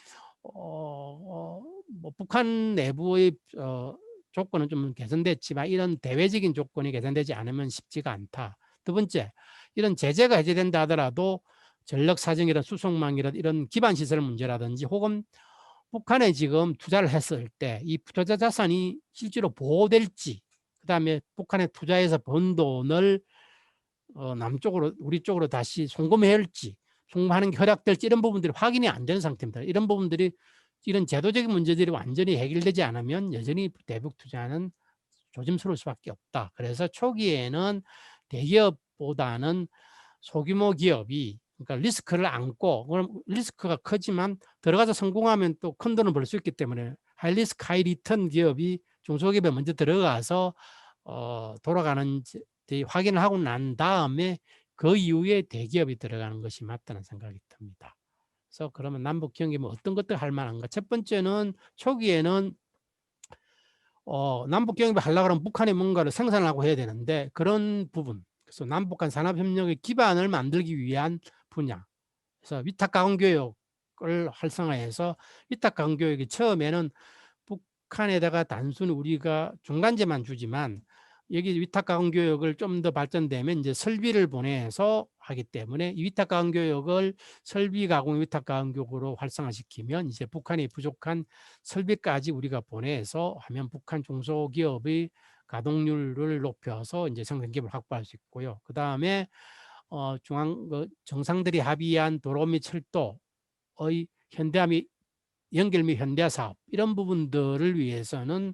뭐 북한 내부의 조건은 좀 개선됐지만 이런 대외적인 조건이 개선되지 않으면 쉽지가 않다. 두 번째, 이런 제재가 해제된다 하더라도 전력 사정이나 수송망이나 이런 기반 시설 문제라든지 혹은 북한에 지금 투자를 했을 때 이 투자 자산이 실제로 보호될지, 그다음에 북한에 투자해서 번 돈을 남쪽으로 우리 쪽으로 다시 송금해야 할지, 송금하는 게 허락될지 이런 부분들이 확인이 안 되는 상태입니다. 이런 부분들이 이런 제도적인 문제들이 완전히 해결되지 않으면 여전히 대북 투자는 조심스러울 수밖에 없다. 그래서 초기에는 대기업보다는 소규모 기업이, 그러니까 리스크를 안고, 그럼 리스크가 크지만 들어가서 성공하면 또 큰 돈을 벌 수 있기 때문에 하이 리스크 하이 리턴 기업이 중소기업에 먼저 들어가서 돌아가는지 확인을 하고 난 다음에 그 이후에 대기업이 들어가는 것이 맞다는 생각이 듭니다. 그래서 그러면 남북 경협은 어떤 것들 할 만한가? 첫 번째는 초기에는 남북 경협을 하려고 하면 북한이 뭔가를 생산하고 해야 되는데 그런 부분, 그래서 남북 간 산업협력의 기반을 만들기 위한 분야, 그래서 위탁가공교육을 활성화해서 위탁가공교육이 처음에는 북한에다가 단순히 우리가 중간재만 주지만 여기 위탁가공교육을 좀 더 발전되면 이제 설비를 보내서 하기 때문에 이 위탁가공교육을 설비가공 위탁가공교육으로 활성화시키면 이제 북한이 부족한 설비까지 우리가 보내서 하면 북한 중소기업의 가동률을 높여서 이제 생산기업을 확보할 수 있고요. 그 다음에 정상들이 합의한 도로 및 철도의 현대화 및 연결 및 현대화 사업 이런 부분들을 위해서는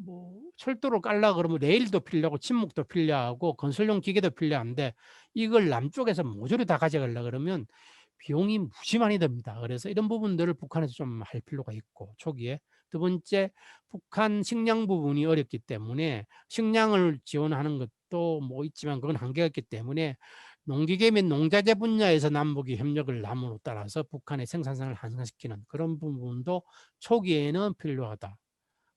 뭐 철도를 깔라 그러면 레일도 필요하고 침묵도 필요하고 건설용 기계도 필요한데 이걸 남쪽에서 모조리 다 가져가려 그러면 비용이 무지 많이 듭니다. 그래서 이런 부분들을 북한에서 좀 할 필요가 있고 초기에. 두 번째, 북한 식량 부분이 어렵기 때문에 식량을 지원하는 것도 뭐 있지만 그건 한계가 있기 때문에 농기계 및 농자재 분야에서 남북이 협력을 남으로 따라서 북한의 생산성을 향상시키는 그런 부분도 초기에는 필요하다.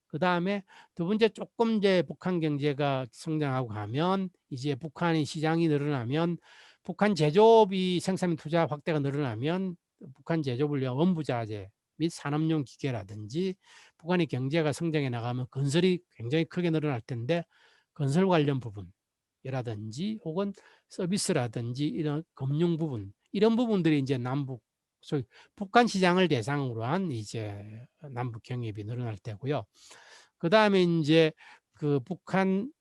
그 다음에 두 번째, 조금 이제 북한 경제가 성장하고 가면 이제 북한의 시장이 늘어나면 북한 제조업이 생산 및 투자 확대가 늘어나면 북한 제조업을 위한 원부자재 및 산업용 기계라든지 북한의 경제가 성장해 나가면 건설이 굉장히 크게 늘어날 텐데 건설 관련 부분이라든지 혹은 서비스라든지 이런 금융 부분 이런 부분들이 이제 남북 소위 북한 시장을 대상으로 한 이제 남북 경협이 늘어날 때고요. 그 다음에 이제 그 북한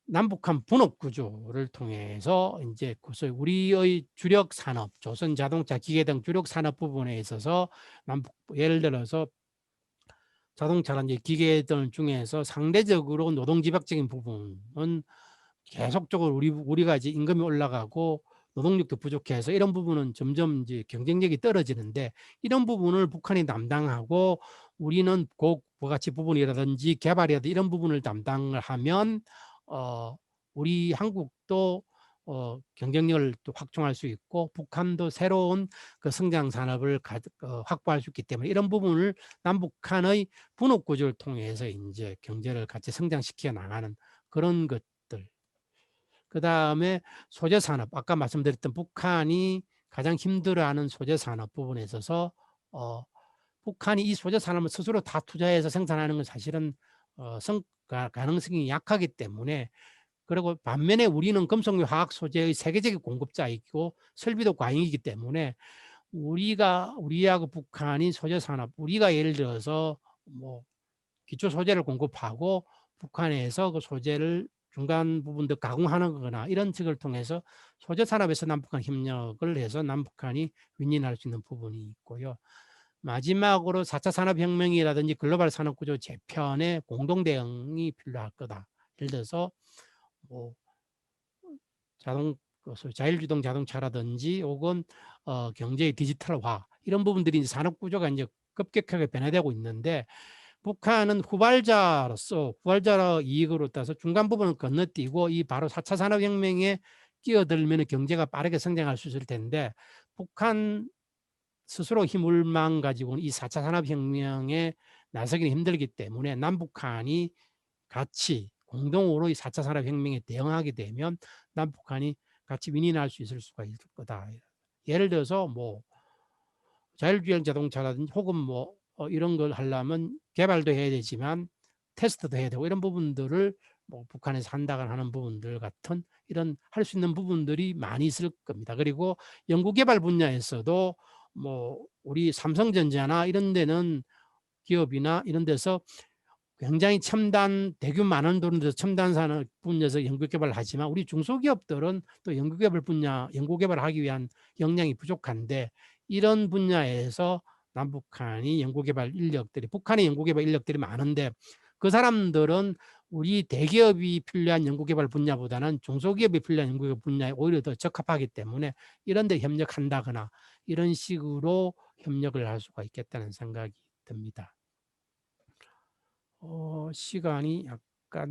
남북한 분업 구조를 통해서 이제 소위 우리의 주력 산업, 조선 자동차, 기계 등 주력 산업 부분에 있어서 남북 예를 들어서 자동차라든지 기계 등 중에서 상대적으로 노동집약적인 부분은 계속적으로 우리가 이제 임금이 올라가고 노동력도 부족해서 이런 부분은 점점 이제 경쟁력이 떨어지는데 이런 부분을 북한이 담당하고 우리는 고가치 부분이라든지 개발이라든지 이런 부분을 담당을 하면 우리 한국도 경쟁력을 또 확충할 수 있고 북한도 새로운 그 성장 산업을 확보할 수 있기 때문에 이런 부분을 남북한의 분업 구조를 통해서 이제 경제를 같이 성장시켜 나가는 그런 것들. 그 다음에 소재 산업, 아까 말씀드렸던 북한이 가장 힘들어하는 소재 산업 부분에 있어서 북한이 이 소재 산업을 스스로 다 투자해서 생산하는 건 사실은 가능성이 약하기 때문에 그리고 반면에 우리는 금속류 화학 소재의 세계적인 공급자이고 설비도 과잉이기 때문에 우리하고 북한이 소재 산업, 우리가 예를 들어서 뭐 기초 소재를 공급하고 북한에서 그 소재를 중간 부분도 가공하는 거나 이런 측을 통해서 소재 산업에서 남북한 협력을 해서 남북한이 윈윈할 수 있는 부분이 있고요. 마지막으로 4차 산업혁명이라든지 글로벌 산업구조 재편에 공동 대응이 필요할 거다. 예를 들어서 뭐 자율주동 자동차라든지 혹은 경제의 디지털화 이런 부분들이 이제 산업구조가 이제 급격하게 변화되고 있는데 북한은 후발자로서 이익으로 따서 중간 부분을 건너뛰고 이 바로 4차 산업혁명에 끼어들면 경제가 빠르게 성장할 수 있을 텐데 북한 스스로 힘을만 가지고는 이 4차 산업혁명에 나서기는 힘들기 때문에 남북한이 같이 공동으로 이 4차 산업혁명에 대응하게 되면 남북한이 같이 윈윈할 수 있을 수가 있을 거다. 예를 들어서 뭐 자율주행 자동차라든지 혹은 뭐 이런 걸 하려면 개발도 해야 되지만 테스트도 해야 되고 이런 부분들을 뭐 북한에서 한다거나 하는 부분들 같은 이런 할 수 있는 부분들이 많이 있을 겁니다. 그리고 연구개발 분야에서도 뭐 우리 삼성전자나 이런 데는 기업이나 이런 데서 굉장히 첨단 대규모 많은 돈을 들여서 첨단 산업 분야에서 연구개발을 하지만 우리 중소기업들은 또 연구개발 분야 연구개발을 하기 위한 역량이 부족한데 이런 분야에서 남북한이 연구개발 인력들이 북한의 연구개발 인력들이 많은데 그 사람들은 우리 대기업이 필요한 연구개발 분야보다는 중소기업이 필요한 연구개발 분야에 오히려 더 적합하기 때문에 이런 데 협력한다거나 이런 식으로 협력을 할 수가 있겠다는 생각이 듭니다. 시간이 약간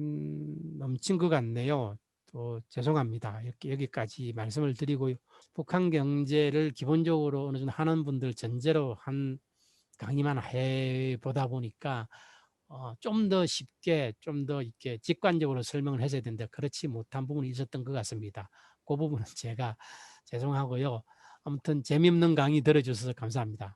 넘친 것 같네요. 또 죄송합니다. 이렇게 여기까지 말씀을 드리고요. 북한 경제를 기본적으로 어느 정도 하는 분들 전제로 한 강의만 해보다 보니까 좀 더 쉽게 좀 더 이렇게 직관적으로 설명을 해줘야 되는데 그렇지 못한 부분이 있었던 것 같습니다. 그 부분은 제가 죄송하고요. 아무튼 재미없는 강의 들어주셔서 감사합니다.